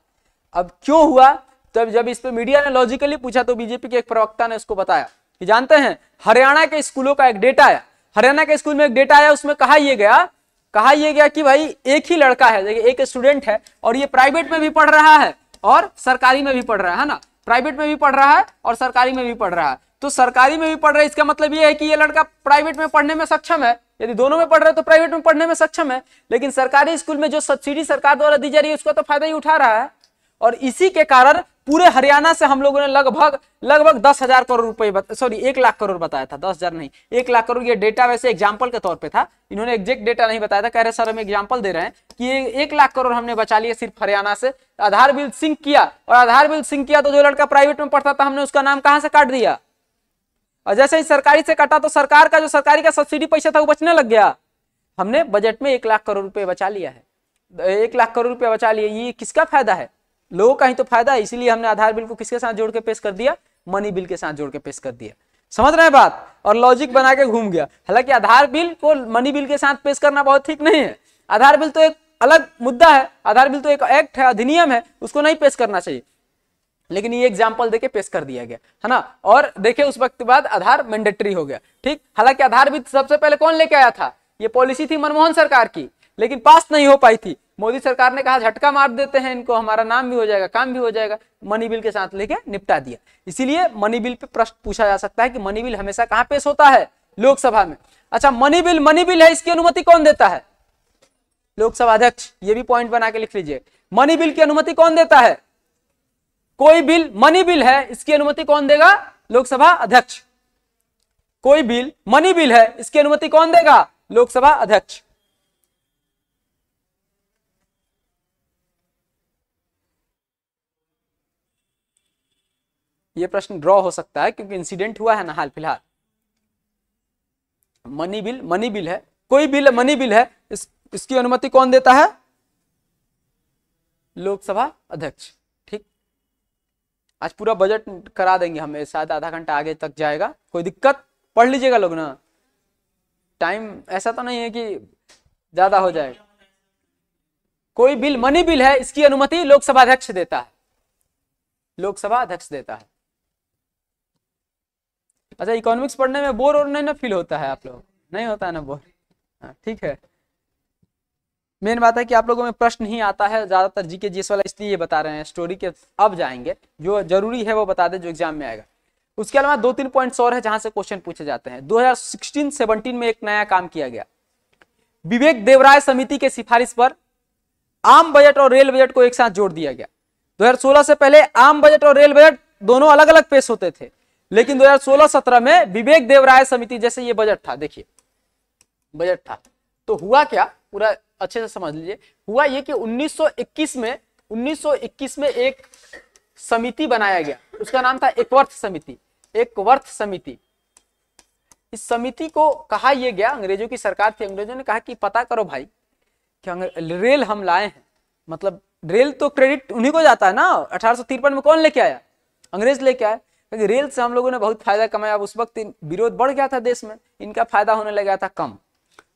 अब क्यों हुआ? तब जब इस पे मीडिया ने लॉजिकली पूछा तो बीजेपी के एक प्रवक्ता ने उसको बताया कि जानते हैं हरियाणा के स्कूलों का एक डेटा आया, हरियाणा के स्कूल में एक डेटा आया, उसमें कहा यह गया कि भाई एक ही लड़का है, देखिए एक स्टूडेंट है, और ये प्राइवेट में भी पढ़ रहा है और सरकारी में भी पढ़ रहा है ना, प्राइवेट में भी पढ़ रहा है और सरकारी में भी पढ़ रहा है। तो सरकारी में भी पढ़ रहा है, इसका मतलब ये है कि ये लड़का प्राइवेट में पढ़ने में सक्षम है। यदि दोनों में पढ़ रहे तो प्राइवेट में पढ़ने में सक्षम है, लेकिन सरकारी स्कूल में जो सब्सिडी सरकार द्वारा दी जा रही है उसका तो फायदा ही उठा रहा है। और इसी के कारण पूरे हरियाणा से हम लोगों ने लगभग 10,000 करोड़ रुपए, सॉरी 1 लाख करोड़ बताया था, 10,000 नहीं 1 लाख करोड़। ये डेटा वैसे एग्जाम्पल के तौर पे था, इन्होंने एग्जैक्ट डेटा नहीं बताया था, कह रहे सर हम एग्जाम्पल दे रहे हैं कि ये 1 लाख करोड़ हमने बचा लिए सिर्फ हरियाणा से। आधार बिल सिंक किया, और आधार बिल सिंक किया तो जो लड़का प्राइवेट में पढ़ता था हमने उसका नाम कहां से काट दिया, और जैसे ही सरकारी से काटा तो सरकार का जो सरकारी का सब्सिडी पैसा था वो बचने लग गया। हमने बजट में 1 लाख करोड़ रुपए बचा लिया है, 1 लाख करोड़ रुपए बचा लिए। ये किसका फायदा है? लोगों का ही तो फायदा है। इसीलिए हमने आधार बिल को किसके साथ जोड़ के पेश कर दिया? मनी बिल के साथ जोड़ के पेश कर दिया। समझ रहे हैं बात? और लॉजिक बना के घूम गया। हालांकि आधार बिल को मनी बिल के साथ पेश करना बहुत ठीक नहीं है, आधार बिल तो एक अलग मुद्दा है, आधार बिल तो एक एक्ट है, अधिनियम है, उसको नहीं पेश करना चाहिए। लेकिन ये एग्जाम्पल देके पेश कर दिया गया है ना। और देखिए उस वक्त बाद आधार मैंडेटरी हो गया, ठीक। हालांकि आधार बिल सबसे पहले कौन लेके आया था? ये पॉलिसी थी मनमोहन सरकार की, लेकिन पास नहीं हो पाई थी। मोदी सरकार ने कहा झटका मार देते हैं इनको, हमारा नाम भी हो जाएगा, काम भी हो जाएगा, मनी बिल के साथ लेके निपटा दिया। इसीलिए मनी बिल पे प्रश्न पूछा जा सकता है कि मनी बिल हमेशा कहां पेश होता है? लोकसभा में। अच्छा मनी बिल है, इसकी अनुमति कौन देता है? लोकसभा अध्यक्ष। ये भी पॉइंट बना के लिख लीजिए, मनी बिल की अनुमति कौन देता है? कोई बिल मनी बिल है, इसकी अनुमति कौन देगा? लोकसभा अध्यक्ष। कोई बिल मनी बिल है, इसकी अनुमति कौन देगा? लोकसभा अध्यक्ष। ये प्रश्न ड्रॉ हो सकता है क्योंकि इंसिडेंट हुआ है ना हाल फिलहाल। मनी बिल है, कोई बिल मनी बिल है, इसकी अनुमति कौन देता है? लोकसभा अध्यक्ष। ठीक, आज पूरा बजट करा देंगे हमें, शायद आधा घंटा आगे तक जाएगा, कोई दिक्कत? पढ़ लीजिएगा लोग ना, टाइम ऐसा तो नहीं है कि ज्यादा हो जाएगा। कोई बिल मनी बिल है, इसकी अनुमति लोकसभा अध्यक्ष देता है, लोकसभा अध्यक्ष देता है। अच्छा, इकोनॉमिक्स पढ़ने में बोर और नहीं ना फील होता है आप लोग? नहीं होता है ना बोर? हाँ ठीक है। मेन बात है कि आप लोगों में प्रश्न ही आता है ज्यादातर जीके जीएस वाला, इसलिए ये बता रहे हैं। स्टोरी के अब जाएंगे, जो जरूरी है वो बता दे जो एग्जाम में आएगा। उसके अलावा 2-3 पॉइंट्स और है जहां से क्वेश्चन पूछे जाते हैं। 2016-17 में एक नया काम किया गया, विवेक देवराय समिति के सिफारिश पर आम बजट और रेल बजट को एक साथ जोड़ दिया गया। 2016 से पहले आम बजट और रेल बजट दोनों अलग अलग पेश होते थे, लेकिन 2016-17 में विवेक देवराय समिति, जैसे ये बजट था, देखिए बजट था, तो हुआ क्या पूरा अच्छे से समझ लीजिए। हुआ ये कि 1921 में एक समिति बनाया गया, उसका नाम था एकवर्थ समिति। इस समिति को कहा यह गया, अंग्रेजों की सरकार थी, अंग्रेजों ने कहा कि पता करो भाई कि रेल हम लाए हैं, मतलब रेल तो क्रेडिट उन्हीं को जाता है ना। 1853 में कौन लेके आया? अंग्रेज लेके आया, क्योंकि रेल से हम लोगों ने बहुत फायदा कमाया। उस वक्त विरोध बढ़ गया था देश में, इनका फायदा होने लगा था कम,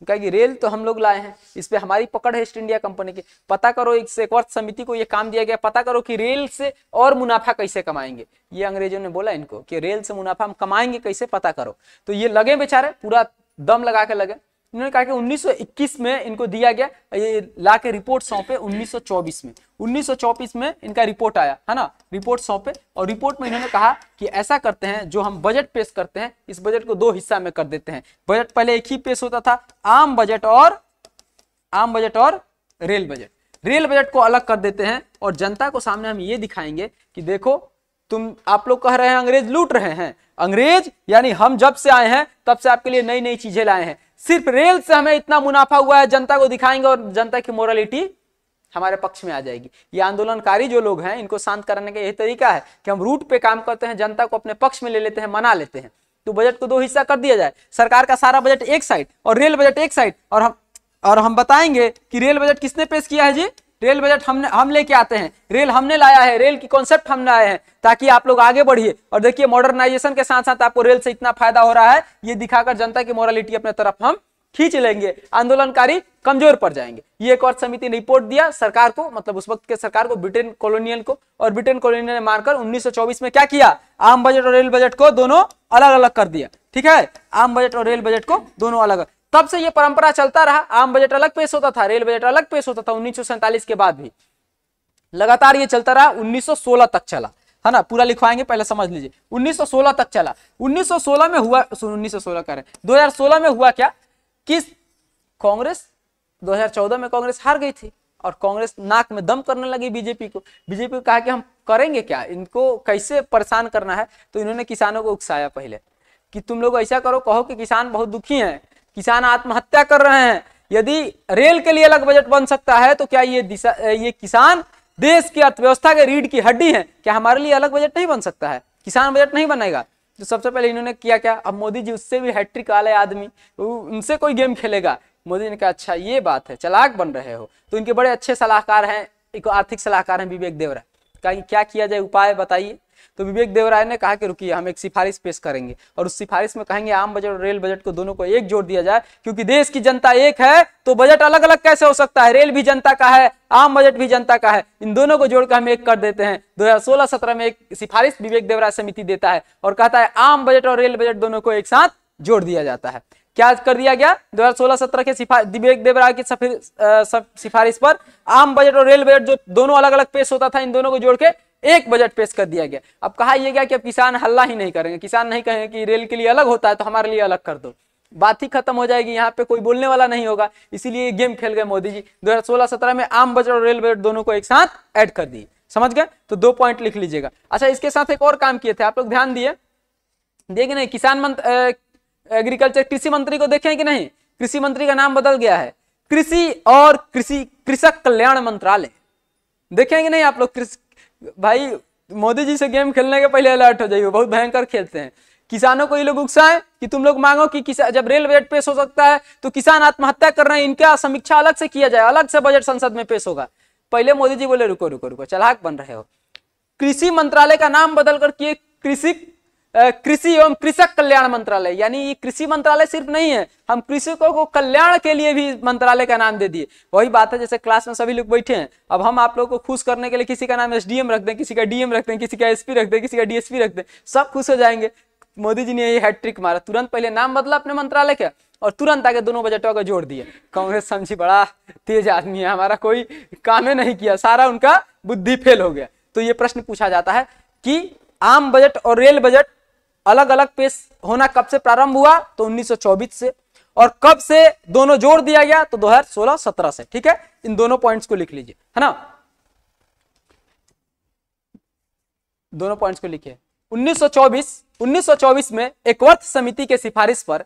कहा कि रेल तो हम लोग लाए हैं, इस पे हमारी पकड़ है ईस्ट इंडिया कंपनी की। पता करो, एक एकवर्थ समिति को ये काम दिया गया, पता करो कि रेल से और मुनाफा कैसे कमाएंगे। ये अंग्रेजों ने बोला इनको कि रेल से मुनाफा हम कमाएंगे कैसे, पता करो। तो ये लगे बेचारे, पूरा दम लगा के लगे। इन्होंने कहा कि 1921 में इनको दिया गया, ये ला के रिपोर्ट सौंपे 1924 में इनका रिपोर्ट आया है ना, रिपोर्ट सौंपे, और रिपोर्ट में इन्होंने कहा कि ऐसा करते हैं, जो हम बजट पेश करते हैं इस बजट को 2 हिस्सा में कर देते हैं। बजट पहले एक ही पेश होता था, आम बजट और रेल बजट को अलग कर देते हैं, और जनता को सामने हम ये दिखाएंगे कि देखो आप लोग कह रहे हैं अंग्रेज लूट रहे हैं, अंग्रेज यानी हम जब से आए हैं तब से आपके लिए नई नई चीजें लाए हैं, सिर्फ रेल से हमें इतना मुनाफा हुआ है, जनता को दिखाएंगे और जनता की मोरालिटी हमारे पक्ष में आ जाएगी। ये आंदोलनकारी जो लोग हैं, इनको शांत करने का यही तरीका है कि हम रूट पे काम करते हैं, जनता को अपने पक्ष में ले लेते हैं, मना लेते हैं। तो बजट को 2 हिस्सा कर दिया जाए, सरकार का सारा बजट एक साइड और रेल बजट एक साइड, और हम बताएंगे कि रेल बजट किसने पेश किया है जी, रेल बजट हम लेके आते हैं, रेल हमने लाया है, रेल की कॉन्सेप्ट हम लाए हैं, ताकि आप लोग आगे बढ़िए। और देखिए मॉडर्नाइजेशन के साथ साथ आपको रेल से इतना फायदा हो रहा है, ये दिखाकर जनता की मोरालिटी अपने तरफ हम खींच लेंगे, आंदोलनकारी कमजोर पड़ जाएंगे। ये एक और समिति ने रिपोर्ट दिया सरकार को, मतलब उस वक्त के सरकार को, ब्रिटेन कॉलोनियल को, और ब्रिटेन कॉलोनियल ने मानकर 1924 में क्या किया, आम बजट और रेल बजट को दोनों अलग अलग कर दिया। ठीक है, आम बजट और रेल बजट को दोनों अलग। तब से ये परंपरा चलता रहा, आम बजट अलग पेश होता था, रेल बजट अलग पेश होता था। 1947 के बाद भी लगातार ये चलता रहा, 1916 तक चला, है ना, पूरा लिखवाएंगे, पहले समझ लीजिए। 1916 तक चला। 1916 में हुआ, 1916 कह रहे हैं, 2016 में हुआ क्या कि कांग्रेस, 2014 में कांग्रेस हार गई थी, और कांग्रेस नाक में दम करने लगी बीजेपी को कहा कि हम करेंगे क्या, इनको कैसे परेशान करना है। तो इन्होंने किसानों को उकसाया पहले कि तुम लोग ऐसा करो, कहो कि किसान बहुत दुखी हैं, किसान आत्महत्या कर रहे हैं, यदि रेल के लिए अलग बजट बन सकता है तो क्या ये किसान देश की अर्थव्यवस्था के रीढ़ की हड्डी है, क्या हमारे लिए अलग बजट नहीं बन सकता है, किसान बजट नहीं बनेगा। तो सबसे पहले इन्होंने किया क्या, अब मोदी जी उससे भी हैट्रिक वाले आदमी, उनसे कोई गेम खेलेगा। मोदी ने कहा अच्छा ये बात है, चालाक बन रहे हो। तो इनके बड़े अच्छे सलाहकार हैं, एक आर्थिक सलाहकार हैं विवेक देवराय, कहा कि क्या किया जाए, उपाय बताइए। तो विवेक देवराय ने कहा कि रुकिए, हम एक सिफारिश पेश करेंगे, और उस सिफारिश में कहेंगे आम बजट और रेल बजट को दोनों को एक जोड़ दिया जाए, क्योंकि देश की जनता एक है तो बजट अलग अलग कैसे हो सकता है, रेल भी जनता का है, आम बजट भी जनता का है, इन दोनों को जोड़कर हम एक कर देते हैं। 2016-17 में एक सिफारिश विवेक देवराय समिति देता है और कहता है आम बजट और रेल बजट दोनों को एक साथ जोड़ दिया जाता है। क्या कर दिया गया, 2016-17 के विवेक देवराय की सिफारिश पर आम बजट और रेल बजट जो दोनों अलग अलग पेश होता था, इन दोनों को जोड़ के एक बजट पेश कर दिया गया। अब कहा यह गया कि अब किसान हल्ला ही नहीं करेंगे, किसान नहीं कहेंगे कि रेल के लिए अलग होता है तो हमारे लिए अलग कर दो, बात ही खत्म हो जाएगी, यहाँ पे कोई बोलने वाला नहीं होगा। इसीलिए गेम खेल गए मोदी जी, 2016-17 में आम बजट और रेल बजट दोनों को एक साथ ऐड कर दिए। समझ गए, तो 2 पॉइंट लिख लीजिएगा। अच्छा, इसके साथ एक और काम किए थे, आप लोग ध्यान दिए, देखे नहीं, किसान मंत्री, एग्रीकल्चर, कृषि मंत्री को देखें कि नहीं, कृषि मंत्री का नाम बदल गया है, कृषि और कृषक कल्याण मंत्रालय। देखेंगे नहीं आप लोग, भाई मोदी जी से गेम खेलने के पहले अलर्ट हो जाइए, बहुत भयंकर खेलते हैं। किसानों को ये लोग उकसाएं कि तुम लोग मांगो कि किसान, जब रेल बजट पेश हो सकता है तो किसान आत्महत्या कर रहे हैं, इनका समीक्षा अलग से किया जाए, अलग से बजट संसद में पेश होगा। पहले मोदी जी बोले रुको रुको रुको, चालाक बन रहे हो। कृषि मंत्रालय का नाम बदलकर किए कृषि एवं कृषक कल्याण मंत्रालय, यानी ये कृषि मंत्रालय सिर्फ नहीं है, हम कृषकों को कल्याण के लिए भी मंत्रालय का नाम दे दिए। वही बात है जैसे क्लास में सभी लोग बैठे हैं, अब हम आप लोगों को खुश करने के लिए किसी का नाम एसडीएम रख दें, किसी का डीएम रख दें, किसी का एसपी रख दें, किसी का डीएसपी रख दें, सब खुश हो जाएंगे। मोदी जी ने ये हैट्रिक मारा, तुरंत पहले नाम बदला अपने मंत्रालय का और तुरंत आगे दोनों बजटों को जोड़ दिया। कांग्रेस समझी बड़ा तेज आदमी है, हमारा कोई काम ही नहीं किया, सारा उनका बुद्धि फेल हो गया। तो ये प्रश्न पूछा जाता है कि आम बजट और रेल बजट अलग अलग पेश होना कब से प्रारंभ हुआ, तो 1924 से, और कब से दोनों जोड़ दिया गया, तो 2016-17 से। ठीक है, इन दोनों पॉइंट्स को लिख लीजिए, है ना, दोनों पॉइंट्स को लिखिए। 1924 में एकवर्थ समिति के सिफारिश पर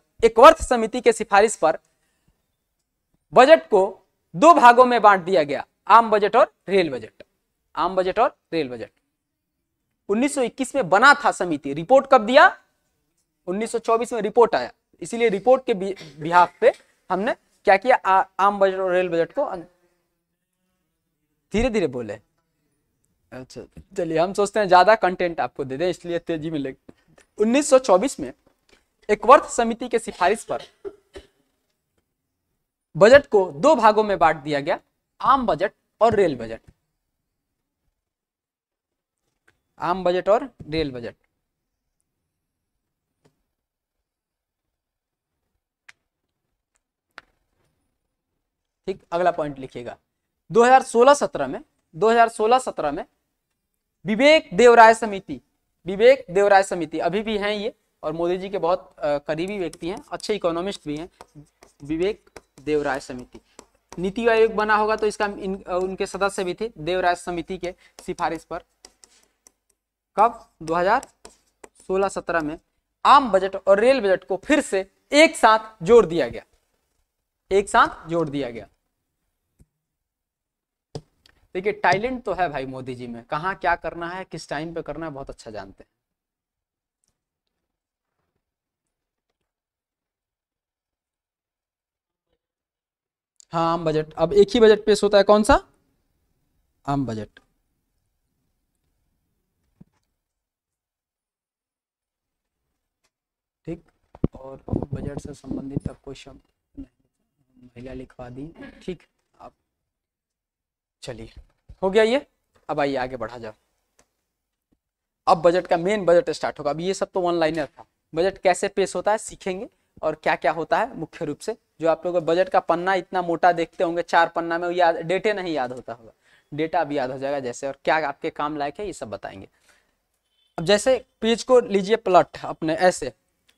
बजट को दो भागों में बांट दिया गया, आम बजट और रेल बजट। आम बजट और रेल बजट 1921 में बना था समिति, रिपोर्ट कब दिया, 1924 में रिपोर्ट आया, इसीलिए रिपोर्ट के बिहाफ पे हमने क्या किया, आम बजट और रेल बजट को धीरे धीरे बोले। अच्छा चलिए, हम सोचते हैं ज्यादा कंटेंट आपको दे दें इसलिए तेजी में लगे। 1924 में एकवर्थ समिति के सिफारिश पर बजट को दो भागों में बांट दिया गया, आम बजट और रेल बजट। आम बजट और रेल बजट। ठीक, अगला पॉइंट लिखिएगा। 2016-17 में विवेक देवराय समिति अभी भी हैं ये, और मोदी जी के बहुत करीबी व्यक्ति हैं, अच्छे इकोनॉमिस्ट भी हैं। विवेक देवराय समिति, नीति आयोग बना होगा तो इसका उनके सदस्य भी थे, देवराय समिति के सिफारिश पर। कब, 2016-17 में आम बजट और रेल बजट को फिर से एक साथ जोड़ दिया गया, एक साथ जोड़ दिया गया। देखिए टैलेंट तो है भाई मोदी जी में, कहाँ क्या करना है, किस टाइम पे करना है, बहुत अच्छा जानते हैं। हाँ, आम बजट, अब एक ही बजट पेश होता है, कौन सा, आम बजट। ठीक, और बजट से संबंधित अब कोई शब्द महिला लिखवा दी। ठीक, अब चलिए हो गया ये, अब आइए आगे बढ़ा जाओ। अब बजट का मेन बजट स्टार्ट होगा। अब ये सब तो वन लाइनर था, बजट कैसे पेश होता है सीखेंगे, और क्या क्या होता है मुख्य रूप से। जो आप लोग बजट का पन्ना इतना मोटा देखते होंगे, 4 पन्ना में, याद डेटे नहीं याद होता होगा, डेटा अब याद हो जाएगा जैसे, और क्या आपके काम लायक है ये सब बताएंगे। अब जैसे पेज को लीजिए प्लॉट अपने ऐसे,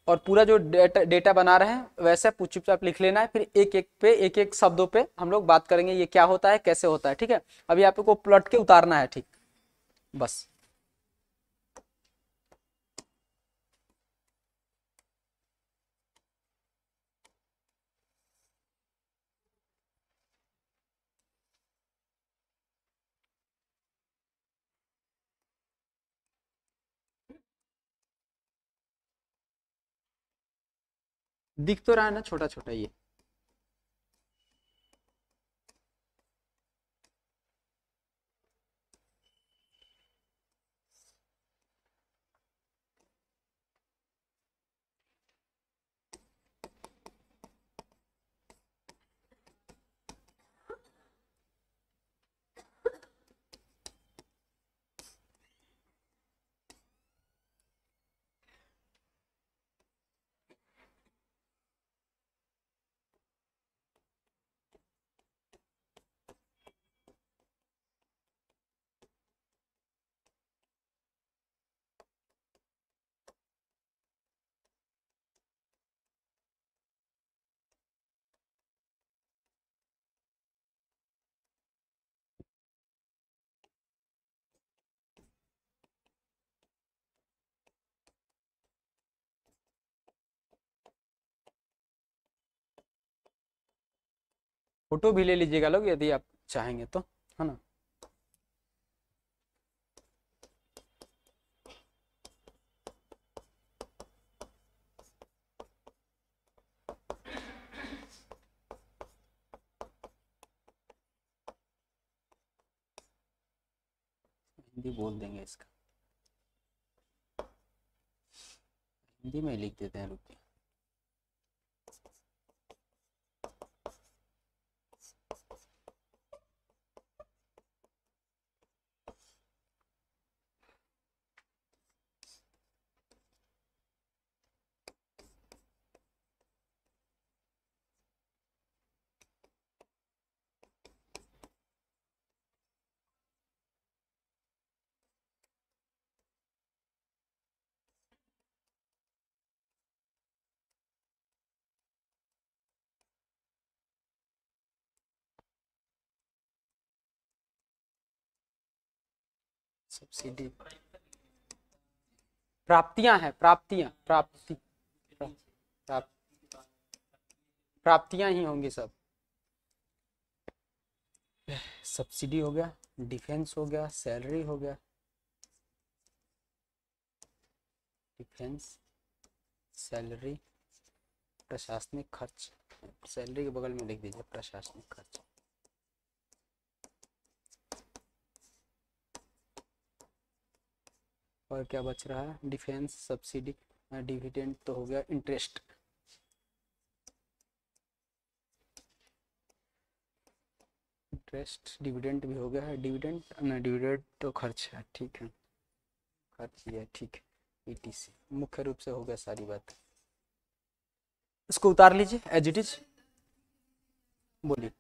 और पूरा जो डेटा बना रहे हैं वैसे चुपचाप लिख लेना है, फिर एक एक पे, एक एक शब्दों पे हम लोग बात करेंगे, ये क्या होता है, कैसे होता है। ठीक है, अभी आपको प्लॉट के उतारना है, ठीक, बस। दिख तो रहा है ना छोटा छोटा ये। फोटो भी ले लीजिएगा लोग यदि आप चाहेंगे तो, है ना। हिंदी बोल देंगे इसका, हिंदी में ही लिख देते हैं, रुकिए। सब्सिडी, प्राप्तियां हैं, प्राप्तियां, प्राप्तियां ही होंगी सब। सब्सिडी हो गया, डिफेंस हो गया, सैलरी हो गया, डिफेंस, सैलरी, प्रशासनिक खर्च, सैलरी के बगल में लिख दीजिए प्रशासनिक खर्च। और क्या बच रहा है, डिफेंस, सब्सिडी, डिविडेंड तो हो गया, इंटरेस्ट, इंटरेस्ट, डिविडेंड भी हो गया है, डिविडेंड ना, डिविडेंड तो खर्च है, ठीक है, खर्च ही है, ठीक है, ईटीसी, मुख्य रूप से हो गया सारी बात। इसको उतार लीजिए एज इट इज, बोलिए।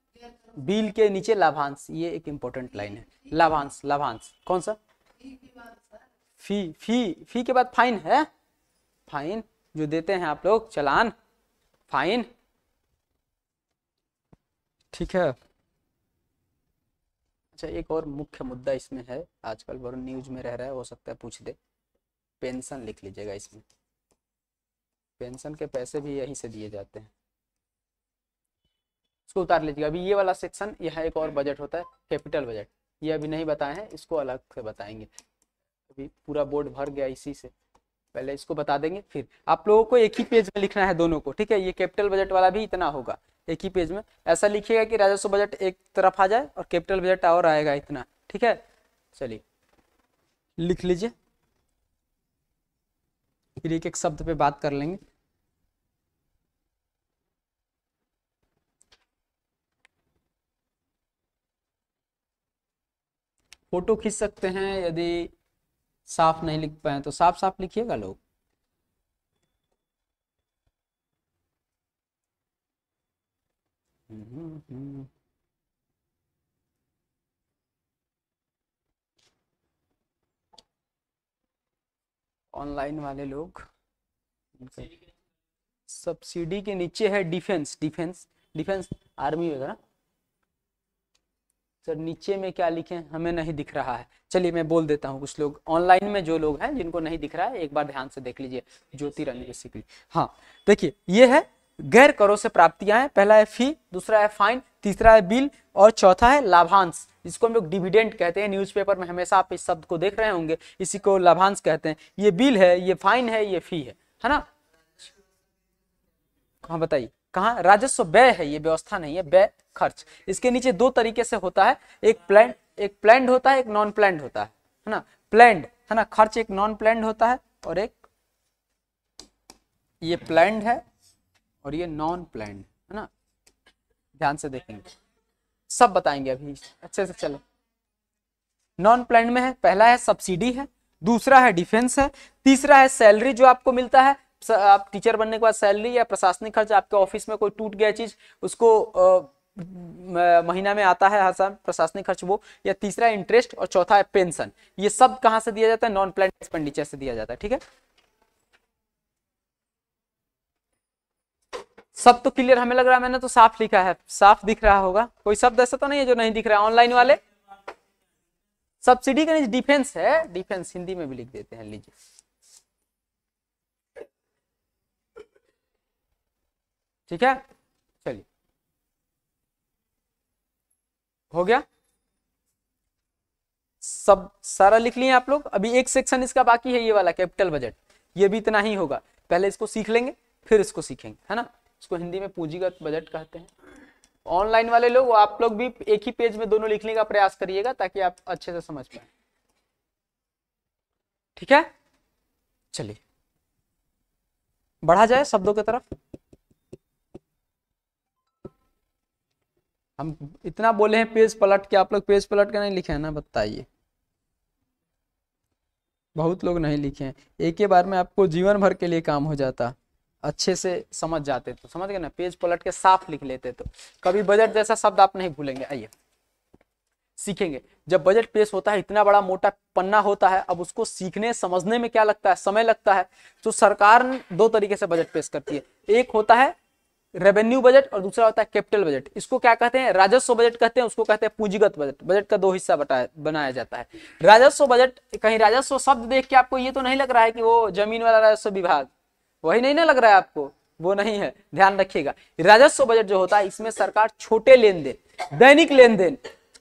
बिल के नीचे लाभांश, ये एक इंपॉर्टेंट लाइन है, लाभांश, लाभांश कौन सा, फी, फी के बाद फाइन है, फाइन जो देते हैं आप लोग, चालान, फाइन, ठीक है। अच्छा, एक और मुख्य मुद्दा इसमें है, आजकल बहुत न्यूज में रह रहा है, हो सकता है पूछ दे, पेंशन लिख लीजिएगा इसमें, पेंशन के पैसे भी यहीं से दिए जाते हैं, इसको उतार लीजिएगा। अभी ये वाला सेक्शन, यहाँ एक और बजट होता है कैपिटल बजट, ये अभी नहीं बताए हैं, इसको अलग से बताएंगे, अभी पूरा बोर्ड भर गया इसी से, पहले इसको बता देंगे, फिर आप लोगों को एक ही पेज में लिखना है दोनों को, ठीक है। ये कैपिटल बजट वाला भी इतना होगा, एक ही पेज में ऐसा लिखिएगा कि राजस्व बजट एक तरफ आ जाए और कैपिटल बजट और आएगा इतना, ठीक है। चलिए लिख लीजिए, फिर एक एक शब्द पे बात कर लेंगे। फोटो खींच सकते हैं, यदि साफ नहीं लिख पाए तो साफ साफ लिखिएगा लोग। ऑनलाइन वाले लोग, सब्सिडी के नीचे है डिफेंस, डिफेंस, डिफेंस आर्मी वगैरह, सर नीचे में क्या लिखे हमें नहीं दिख रहा है, चलिए मैं बोल देता हूँ, कुछ लोग ऑनलाइन में जो लोग हैं जिनको नहीं दिख रहा है एक बार ध्यान से देख लीजिए, ज्योति रानी बेसिकली, हाँ देखिए ये है गैर करों से प्राप्तियां हैं, पहला है फी, दूसरा है फाइन, तीसरा है बिल और चौथा है लाभांश, जिसको हम लोग डिविडेंड कहते हैं, न्यूज़पेपर में हमेशा आप इस शब्द को देख रहे होंगे, इसी को लाभांश कहते हैं। ये बिल है, ये फाइन है, ये फी है ना। हाँ बताइए, कहाँ राजस्व व्यय है, ये व्यवस्था नहीं है, व्यय खर्च। इसके नीचे दो तरीके से होता है, एक प्लैंड होता है, एक नॉन प्लैंड होता है ना। प्लैंड है ना, खर्च एक नॉन प्लैंड होता है, और एक ये प्लैंड है और ये नॉन प्लैंड है ना। ध्यान से देखेंगे, सब बताएंगे अभी अच्छे से, चले। नॉन प्लैंड में है, पहला है सब्सिडी है, दूसरा है डिफेंस है, तीसरा है सैलरी जो आपको मिलता है, आप टीचर बनने के बाद सैलरी या प्रशासनिक खर्च, आपके ऑफिस में कोई टूट गया चीज उसको महीना में आता है हर साल प्रशासनिक खर्च वो, या तीसरा है इंटरेस्ट और चौथा है पेंशन। ये सब कहां से दिया जाता है, नॉन प्लैंड एक्सपेंडिचर से दिया जाता है, ठीक है। सब तो क्लियर हमें लग रहा है, मैंने तो साफ लिखा है, साफ दिख रहा होगा, कोई शब्द ऐसा तो नहीं है जो नहीं दिख रहा है ऑनलाइन वाले। सब्सिडी का नीचे डिफेंस है, डिफेंस हिंदी में भी लिख देते हैं, लीजिए ठीक है। चलिए हो गया, सब सारा लिख लिए आप लोग। अभी एक सेक्शन इसका बाकी है, ये वाला कैपिटल बजट, ये भी इतना ही होगा, पहले इसको सीख लेंगे फिर इसको सीखेंगे, है ना। इसको हिंदी में पूंजीगत बजट कहते हैं। ऑनलाइन वाले लोग, आप लोग भी एक ही पेज में दोनों लिखने का प्रयास करिएगा ताकि आप अच्छे से समझ पाए। ठीक है, चलिए बढ़ा जाए शब्दों की तरफ। हम इतना बोले हैं पेज पलट के, आप लोग पेज पलट के नहीं लिखे हैं ना, बताइए। बहुत लोग नहीं लिखे हैं। एक ही बार में आपको जीवन भर के लिए काम हो जाता, अच्छे से समझ जाते तो, समझ गए ना, पेज पलट के साफ लिख लेते तो कभी बजट जैसा शब्द आप नहीं भूलेंगे। आइए सीखेंगे। जब बजट पेश होता है, इतना बड़ा मोटा पन्ना होता है, अब उसको सीखने समझने में क्या लगता है, समय लगता है। तो सरकार दो तरीके से बजट पेश करती है, एक होता है रेवेन्यू बजट और दूसरा होता है कैपिटल बजट। इसको क्या कहते हैं, राजस्व बजट कहते हैं, उसको कहते हैं पूंजीगत बजट। बजट का दो हिस्सा बनाया जाता है। राजस्व बजट, कहीं राजस्व शब्द देख के आपको ये तो नहीं लग रहा है कि वो जमीन वाला राजस्व विभाग, वही नहीं ना लग रहा है आपको, वो नहीं है, ध्यान रखिएगा। राजस्व बजट जो होता है, इसमें सरकार छोटे लेन देन, दैनिक लेन देन,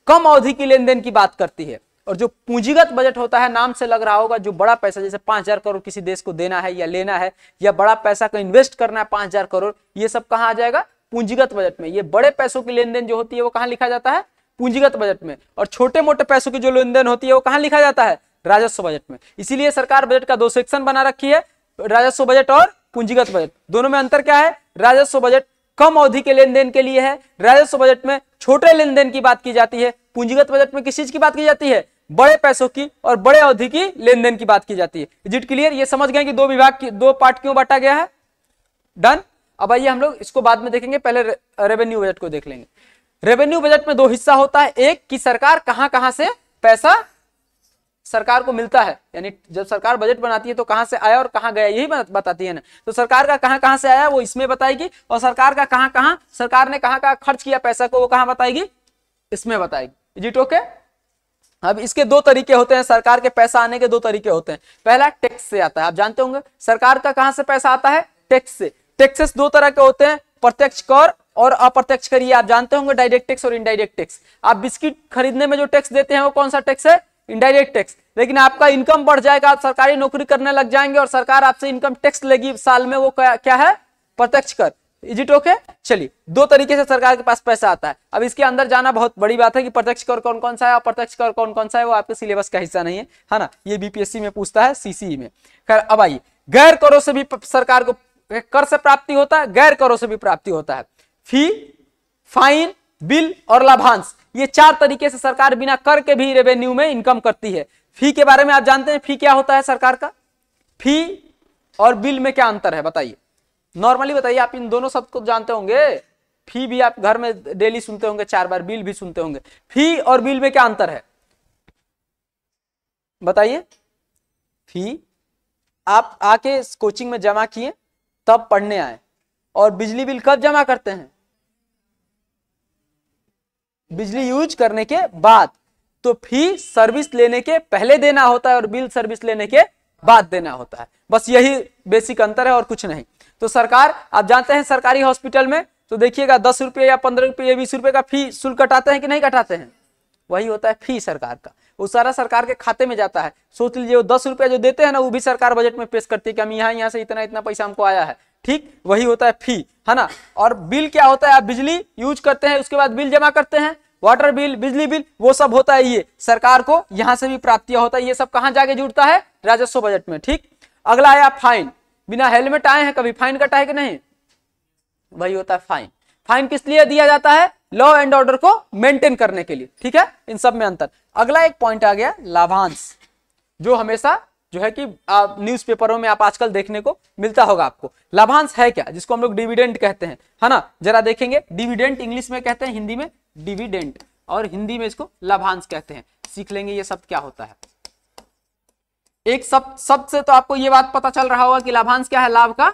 कम अवधि की लेन देन की बात करती है। और जो पूंजीगत बजट होता है, नाम से लग रहा होगा, जो बड़ा पैसा जैसे 5,000 करोड़ किसी देश को देना है या लेना है, या बड़ा पैसा को इन्वेस्ट करना है 5,000 करोड़, ये सब कहाँ आ जाएगा, पूंजीगत बजट में। ये बड़े पैसों की लेन देन जो होती है वो कहाँ लिखा जाता है, पूंजीगत बजट में। और छोटे मोटे पैसों की जो लेन देन होती है वो कहाँ लिखा जाता है, राजस्व बजट में। इसीलिए सरकार बजट का दो सेक्शन बना रखी है, राजस्व बजट और पूंजीगत बजट। दोनों में अंतर क्या है, राजस्व बजट कम अवधि के लेन देन के लिए है, राजस्व बजट में छोटे लेन देन की बात की जाती है। पूंजीगत बजट में किस चीज की बात की जाती है, बड़े पैसों की और बड़े अवधि की लेन देन की बात की जाती है। इज इट क्लियर, ये समझ गए कि दो विभाग की, दो पार्ट क्यों बांटा गया है। डन। अब आइए हम लोग इसको बाद में देखेंगे, पहले रेवेन्यू बजट को देख लेंगे। रेवेन्यू बजट में दो हिस्सा होता है, एक कि सरकार कहां कहां से पैसा सरकार को मिलता है, यानी जब सरकार बजट बनाती है तो कहां से आया और कहां गया, यही बताती है ना। तो सरकार का कहां कहां से आया वो इसमें बताएगी, और सरकार का कहां कहां, सरकार ने कहां कहां खर्च किया पैसा को, वो कहां बताएगी, इसमें बताएगी। Is it okay. अब इसके दो तरीके होते हैं, सरकार के पैसा आने के दो तरीके होते हैं। पहला टैक्स से आता है, आप जानते होंगे सरकार का कहां से पैसा आता है, टैक्स से। टैक्सेस दो तरह के होते हैं, प्रत्यक्ष कर और अप्रत्यक्ष कर। ये आप जानते होंगे, डायरेक्ट टैक्स और इनडायरेक्ट टैक्स। आप बिस्किट खरीदने में जो टैक्स देते हैं वो कौन सा टैक्स है, इनडायरेक्ट टैक्स। लेकिन आपका इनकम बढ़ जाएगा, आप सरकारी नौकरी करने लग जाएंगे और सरकार आपसे इनकम टैक्स लेगी साल में, वो क्या है, प्रत्यक्ष कर। Is it okay. चलिए, दो तरीके से सरकार के पास पैसा आता है। अब इसके अंदर जाना बहुत बड़ी बात है कि प्रत्यक्ष कर कौन कौन सा है, अप्रत्यक्ष कर कौन कौन सा है, वो आपके सिलेबस का हिस्सा नहीं है ना, ये बीपीएससी में पूछता है, सीसीई में। खैर, अब आइए, गैर करों से भी सरकार को कर से प्राप्ति होता है, गैर करों से भी प्राप्ति होता है। फी, फाइन, बिल और लाभांश, ये चार तरीके से सरकार बिना कर के भी रेवेन्यू में इनकम करती है। फी के बारे में आप जानते हैं, फी क्या होता है सरकार का, फी और बिल में क्या अंतर है बताइए, नॉर्मली बताइए। आप इन दोनों शब्द को जानते होंगे, फी भी आप घर में डेली सुनते होंगे 4 बार, बिल भी सुनते होंगे। फी और बिल में क्या अंतर है बताइए। फी आप आके कोचिंग में जमा किए तब पढ़ने आए, और बिजली बिल कब जमा करते हैं, बिजली यूज करने के बाद। तो फी सर्विस लेने के पहले देना होता है और बिल सर्विस लेने के बाद देना होता है, बस यही बेसिक अंतर है और कुछ नहीं। तो सरकार, आप जानते हैं सरकारी हॉस्पिटल में तो देखिएगा 10 रुपये या 15 रुपये या 20 रुपये का फी शुल्क कटाते हैं कि नहीं कटाते हैं, वही होता है फी सरकार का। वो सारा सरकार के खाते में जाता है। सोच लीजिए, वो 10 रुपया जो देते हैं ना, वो भी सरकार बजट में पेश करती है कि हम यहाँ से इतना इतना पैसा हमको आया है, ठीक, वही होता है फी, है ना। और बिल क्या होता है, आप बिजली यूज करते हैं, उसके बाद बिल जमा करते हैं, वाटर बिल, बिजली बिल, वो सब होता है। ये सरकार को यहाँ से भी प्राप्तियां होता है, ये सब कहाँ जाके जुड़ता है, राजस्व बजट में, ठीक। अगला आया फाइन। बिना हेलमेट आए हैं कभी, फाइन कटा है कि नहीं, वही होता है फाइन। फाइन किस लिए दिया जाता है, लॉ एंड ऑर्डर को मेंटेन करने के लिए, ठीक है। इन सब में अंतर। अगला एक पॉइंट आ गया लाभांश, जो हमेशा जो है कि न्यूज़पेपरों में आप आजकल देखने को मिलता होगा आपको। लाभांश है क्या, जिसको हम लोग डिविडेंड कहते हैं, है ना। जरा देखेंगे, डिविडेंड इंग्लिश में कहते हैं, हिंदी में डिविडेंड, और हिंदी में इसको लाभांश कहते हैं। सीख लेंगे ये शब्द क्या होता है। एक शब्द से तो आपको ये बात पता चल रहा होगा कि लाभांश क्या है, लाभ का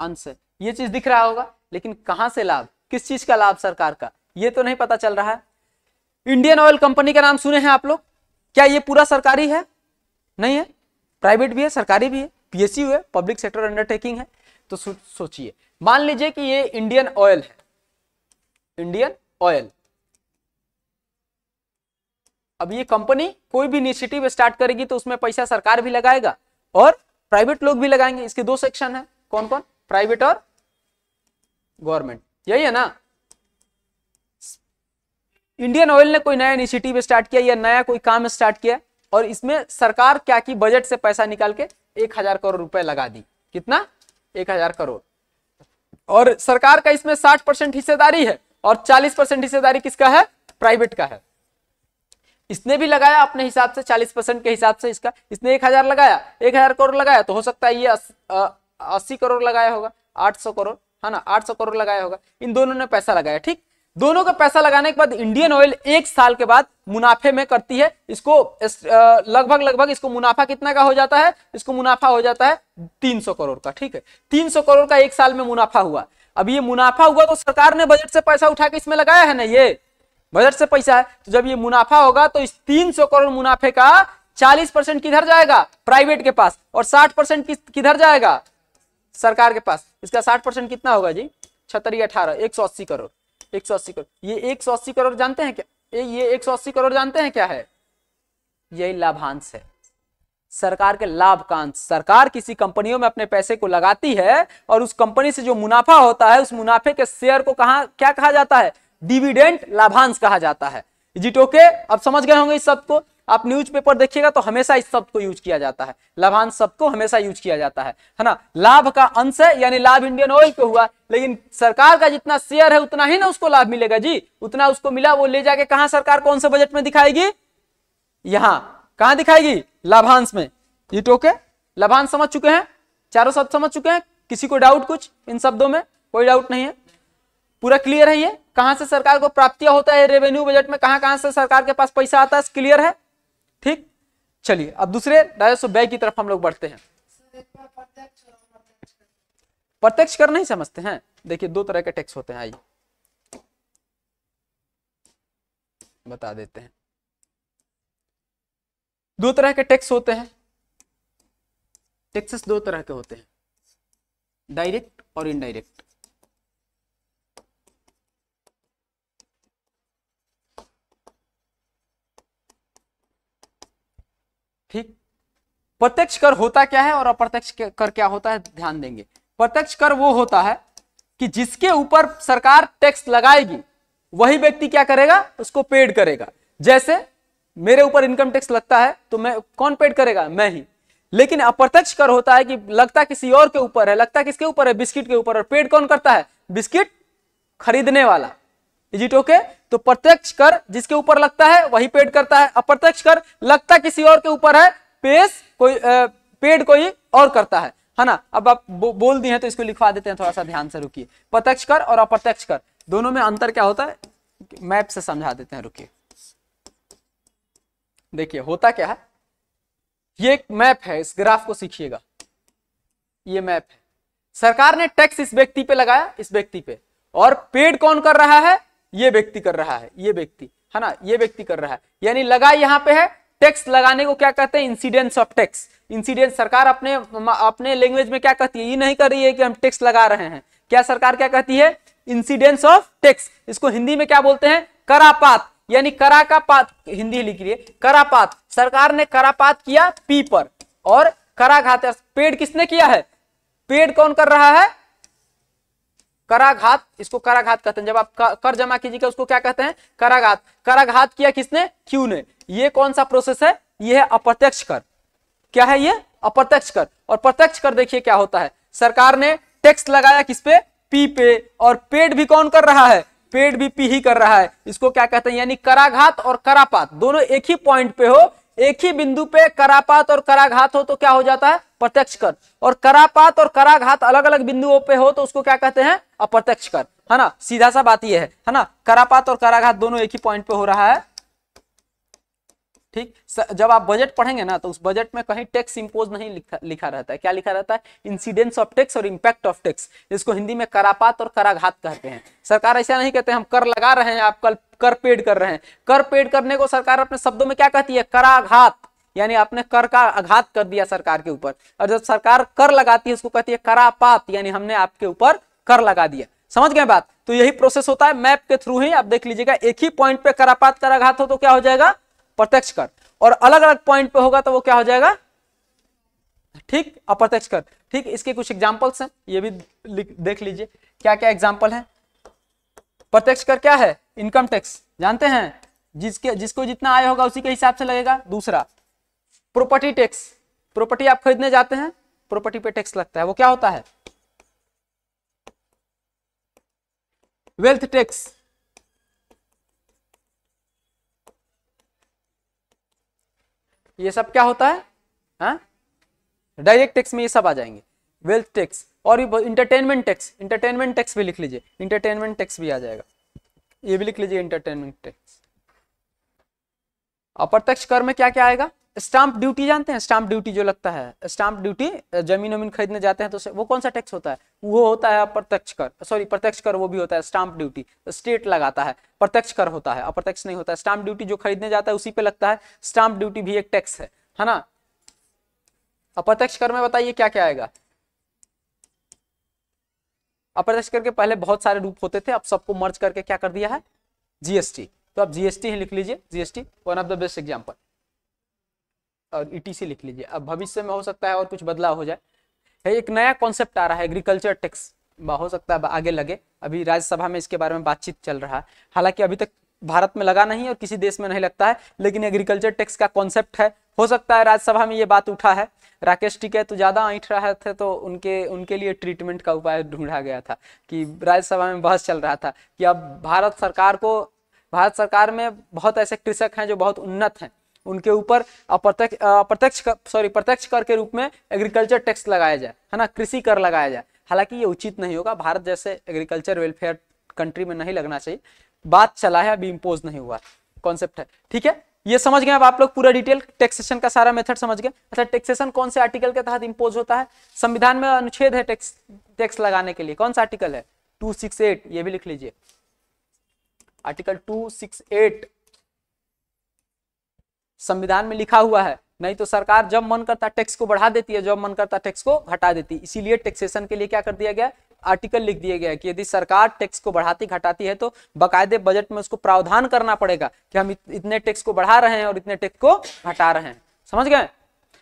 अंश है, ये चीज दिख रहा होगा। लेकिन कहां से लाभ, किस चीज का लाभ सरकार का, ये तो नहीं पता चल रहा है। इंडियन ऑयल कंपनी का नाम सुने हैं आप लोग, क्या ये पूरा सरकारी है, नहीं है, प्राइवेट भी है, सरकारी भी है, पीएसयू है, पब्लिक सेक्टर अंडरटेकिंग है। तो सोचिए, मान लीजिए कि ये इंडियन ऑयल है, इंडियन ऑयल। अब ये कंपनी कोई भी इनिशिएटिव स्टार्ट करेगी तो उसमें पैसा सरकार भी लगाएगा और प्राइवेट लोग भी लगाएंगे। इसके दो सेक्शन है, कौन कौन, प्राइवेट और गवर्नमेंट, यही है ना। इंडियन ऑयल ने कोई नया इनिशिएटिव स्टार्ट किया या नया कोई काम स्टार्ट किया और इसमें सरकार क्या की, बजट से पैसा निकाल के 1000 करोड़ रुपए लगा दी। कितना? 1000 करोड़। और सरकार का इसमें 60% हिस्सेदारी है और 40% हिस्सेदारी किसका है? प्राइवेट का है। इसने भी लगाया अपने हिसाब से 40% के हिसाब से, इसका इसने 1000 लगाया, 1000 करोड़ लगाया, तो हो सकता है ये 80 करोड़ लगाया होगा, 800 करोड़, है ना, 800 करोड़ लगाया होगा। इन दोनों ने पैसा लगाया। ठीक, दोनों का पैसा लगाने के बाद इंडियन ऑयल 1 साल के बाद मुनाफे में करती है इसको, लगभग इसको मुनाफा कितना का हो जाता है? इसको मुनाफा हो जाता है 300 करोड़ का। ठीक है, 300 करोड़ का 1 साल में मुनाफा हुआ। अब ये मुनाफा हुआ तो सरकार ने बजट से पैसा उठा के इसमें लगाया है ना, ये बजट से पैसा है। तो जब ये मुनाफा होगा तो इस 300 करोड़ मुनाफे का 40% किधर जाएगा? प्राइवेट के पास, और 60% किधर जाएगा? सरकार के पास। इसका 60% कितना होगा जी? 36 18 180 करोड़। 180 करोड़, ये 180 करोड़ जानते हैं क्या? ये 180 करोड़ जानते हैं क्या है? यही लाभांश है, सरकार के लाभ का अंश। सरकार किसी कंपनियों में अपने पैसे को लगाती है और उस कंपनी से जो मुनाफा होता है, उस मुनाफे के शेयर को क्या कहा जाता है? डिविडेंड, लाभांश कहा जाता है। जीटो के अब समझ गए होंगे इस शब्द को। आप न्यूज़पेपर देखिएगा तो हमेशा इस शब्द को यूज किया जाता है, लाभांश शब्द को हमेशा यूज किया जाता है ना। लाभ का अंश है, यानी लाभ इंडियन ऑयल को हुआ, लेकिन सरकार का जितना शेयर है उतना ही ना उसको लाभ मिलेगा जी। उतना उसको मिला, वो ले जाके कहां सरकार कौन से बजट में दिखाएगी? यहां कहां दिखाएगी? लाभांश में। जीटो के लाभांश समझ चुके हैं? चारों शब्द समझ चुके हैं? किसी को डाउट कुछ इन शब्दों में? कोई डाउट नहीं है, पूरा क्लियर है। ये कहां से सरकार को प्राप्तियां होता है, रेवेन्यू बजट में कहां से सरकार के पास पैसा आता है, क्लियर है? ठीक, चलिए अब दूसरे राजस्व व्यय की तरफ हम लोग बढ़ते हैं। प्रत्यक्ष कर नहीं समझते हैं? देखिए 2 तरह के टैक्स होते हैं, आइए बता देते हैं। 2 तरह के टैक्स होते हैं। टैक्सेस 2 तरह के होते हैं, डायरेक्ट और इनडायरेक्ट। ठीक, प्रत्यक्ष कर होता क्या है और अप्रत्यक्ष कर क्या होता है, ध्यान देंगे। प्रत्यक्ष कर वो होता है कि जिसके ऊपर सरकार टैक्स लगाएगी वही व्यक्ति क्या करेगा? उसको पेड करेगा। जैसे मेरे ऊपर इनकम टैक्स लगता है तो मैं, कौन पेड करेगा? मैं ही। लेकिन अप्रत्यक्ष कर होता है कि लगता किसी और के ऊपर है, लगता किसके ऊपर है? बिस्किट के ऊपर, और पेड कौन करता है? बिस्किट खरीदने वाला। Is it okay? तो प्रत्यक्ष कर जिसके ऊपर लगता है वही पेड करता है, अप्रत्यक्ष कर लगता किसी और के ऊपर है, पेड कोई और करता है ना। अब आप बोल दिए हैं तो इसको लिखवा देते हैं, थोड़ा सा ध्यान से रुकिए। प्रत्यक्ष कर और अप्रत्यक्ष कर दोनों में अंतर क्या होता है, मैप से समझा देते हैं, रुकिए। देखिए होता क्या है, ये एक मैप है, इस ग्राफ को सीखिएगा। ये मैप है, सरकार ने टैक्स इस व्यक्ति पे लगाया, इस व्यक्ति पे, और पेड कौन कर रहा है? ये व्यक्ति कर रहा है, ये व्यक्ति, है ना, ये व्यक्ति कर रहा है। यानी लगा यहां पे है, टैक्स लगाने को क्या कहते हैं? Incidence of tax. इंसिडेंस सरकार अपने लैंग्वेज में क्या कहती है? ये नहीं कर रही है कि हम टैक्स लगा रहे हैं, क्या सरकार क्या कहती है? Incidence of tax. इसको हिंदी में क्या बोलते हैं? करापात, यानी करा का पात, हिंदी लिख लिए करापात। सरकार ने करापात किया पी पर, और कराघात, पेड किसने किया है? पेड कौन कर रहा है? कराघात, इसको कराघात कहते हैं। जब आप कर जमा कीजिएगा उसको क्या कहते हैं? कराघात। कराघात किया किसने? क्यू ने। ये कौन सा प्रोसेस है? ये है अप्रत्यक्ष कर। क्या है ये? अप्रत्यक्ष कर। और प्रत्यक्ष कर देखिए क्या होता है, सरकार ने टैक्स लगाया किस पे? पी पे, और पेड भी कौन कर रहा है? पेड भी पी ही कर रहा है। इसको क्या कहते हैं? यानी कराघात और करापात दोनों एक ही पॉइंट पे हो, एक ही बिंदु पे करापात और कराघात हो तो क्या हो जाता है? प्रत्यक्ष कर। और करापात और कराघात अलग अलग बिंदुओं पे हो तो उसको क्या कहते हैं? अप्रत्यक्ष कर, है ना। सीधा सा बात ये है ना, करापात और कराघात दोनों एक ही पॉइंट पे हो रहा है। ठीक, जब आप बजट पढ़ेंगे ना तो उस बजट में कहीं टैक्स इंपोज नहीं लिखा रहता है। क्या लिखा रहता है? इंसिडेंस ऑफ टैक्स और इंपैक्ट ऑफ टैक्स। इसको हिंदी में करापात और कराघात कहते हैं। सरकार ऐसा नहीं कहते हम कर लगा रहे हैं, आप कल कर पेड कर रहे हैं। कर पेड करने को सरकार अपने शब्दों में क्या कहती है? कराघात, यानी आपने कर का आघात कर दिया सरकार के ऊपर। और जब सरकार कर लगाती है उसको कहती है करापात, यानी हमने आपके ऊपर कर लगा दिया। समझ गए बात? तो यही प्रोसेस होता है, मैप के थ्रू ही आप देख लीजिएगा। एक ही पॉइंट पे करापात कराघात हो तो क्या हो जाएगा? प्रत्यक्ष कर, और अलग अलग पॉइंट पे होगा तो वो क्या हो जाएगा? ठीक, अप्रत्यक्ष कर। ठीक, इसके कुछ एग्जांपल्स हैं, ये भी देख लीजिए क्या क्या एग्जांपल है। प्रत्यक्ष कर क्या है? इनकम टैक्स, जानते हैं, जिसको जितना आय होगा उसी के हिसाब से लगेगा। दूसरा प्रॉपर्टी टैक्स, प्रॉपर्टी आप खरीदने जाते हैं, प्रॉपर्टी पे टैक्स लगता है, वो क्या होता है? वेल्थ टैक्स, ये सब क्या होता है? हाँ, डायरेक्ट टैक्स में ये सब आ जाएंगे, वेल्थ टैक्स। और भी इंटरटेनमेंट टैक्स, इंटरटेनमेंट टैक्स भी लिख लीजिए, इंटरटेनमेंट टैक्स भी आ जाएगा, ये भी लिख लीजिए इंटरटेनमेंट टैक्स। अप्रत्यक्ष कर में क्या क्या आएगा? स्टाम्प ड्यूटी, जानते हैं स्टाम्प ड्यूटी जो लगता है, स्टाम्प ड्यूटी, जमीन वमीन खरीदने जाते हैं तो वो कौन सा टैक्स होता है? वो होता है अप्रत्यक्ष कर, सॉरी प्रत्यक्ष कर वो भी होता है, स्टाम्प ड्यूटी स्टेट लगाता है, प्रत्यक्ष कर होता है, अप्रत्यक्ष नहीं होता है। स्टाम्प ड्यूटी जो खरीदने जाता है उसी पे लगता है, स्टाम्प ड्यूटी भी एक टैक्स है ना। अप्रत्यक्ष कर में बताइए क्या क्या आएगा? अप्रत्यक्ष कर के पहले बहुत सारे रूप होते थे, अब सबको मर्ज करके क्या कर दिया है? जीएसटी। तो आप जीएसटी ही लिख लीजिए, GST one of the best example, और ईटीसी लिख लीजिए। अब भविष्य में हो सकता है और कुछ बदलाव हो जाए। एक नया कॉन्सेप्ट आ रहा है एग्रीकल्चर टैक्स, हो सकता है आगे लगे, अभी राज्यसभा में इसके बारे में बातचीत चल रहा है। हालांकि अभी तक भारत में लगा नहीं और किसी देश में नहीं लगता है, लेकिन एग्रीकल्चर टैक्स का कॉन्सेप्ट है, हो सकता है राज्यसभा में ये बात उठा है। राकेश टिकैत तो ज्यादा ऐंठ रहे थे तो उनके लिए ट्रीटमेंट का उपाय ढूंढा गया था, कि राज्यसभा में बहस चल रहा था कि अब भारत सरकार में बहुत ऐसे कृषक हैं जो बहुत उन्नत हैं, उनके ऊपर प्रत्यक्ष कर के रूप में एग्रीकल्चर टैक्स लगाया जाए, है ना, कृषि कर लगाया जाए। हालांकि ये उचित नहीं होगा, भारत जैसे एग्रीकल्चर वेलफेयर कंट्री में नहीं लगना चाहिए। बात चला है, अभी इम्पोज नहीं हुआ, कॉन्सेप्ट है, ठीक है। ये समझ गए अब आप लोग पूरा डिटेल टैक्सेशन का सारा मेथड समझ गए। अच्छा, टैक्सेशन कौन से आर्टिकल के तहत इम्पोज होता है? संविधान में अनुच्छेद है टैक्स लगाने के लिए, कौन सा आर्टिकल है? 268, ये भी लिख लीजिए, आर्टिकल 268 संविधान में लिखा हुआ है। नहीं तो सरकार जब मन करता टैक्स को बढ़ा देती है, जब मन करता टैक्स को घटा देती है। इसीलिए टैक्सेशन के लिए क्या कर दिया गया? आर्टिकल लिख दिया गया कि यदि सरकार टैक्स को बढ़ाती घटाती है तो बाकायदे बजट में उसको प्रावधान करना पड़ेगा कि हम इतने टैक्स को बढ़ा रहे हैं और इतने टैक्स को घटा रहे हैं। समझ गए?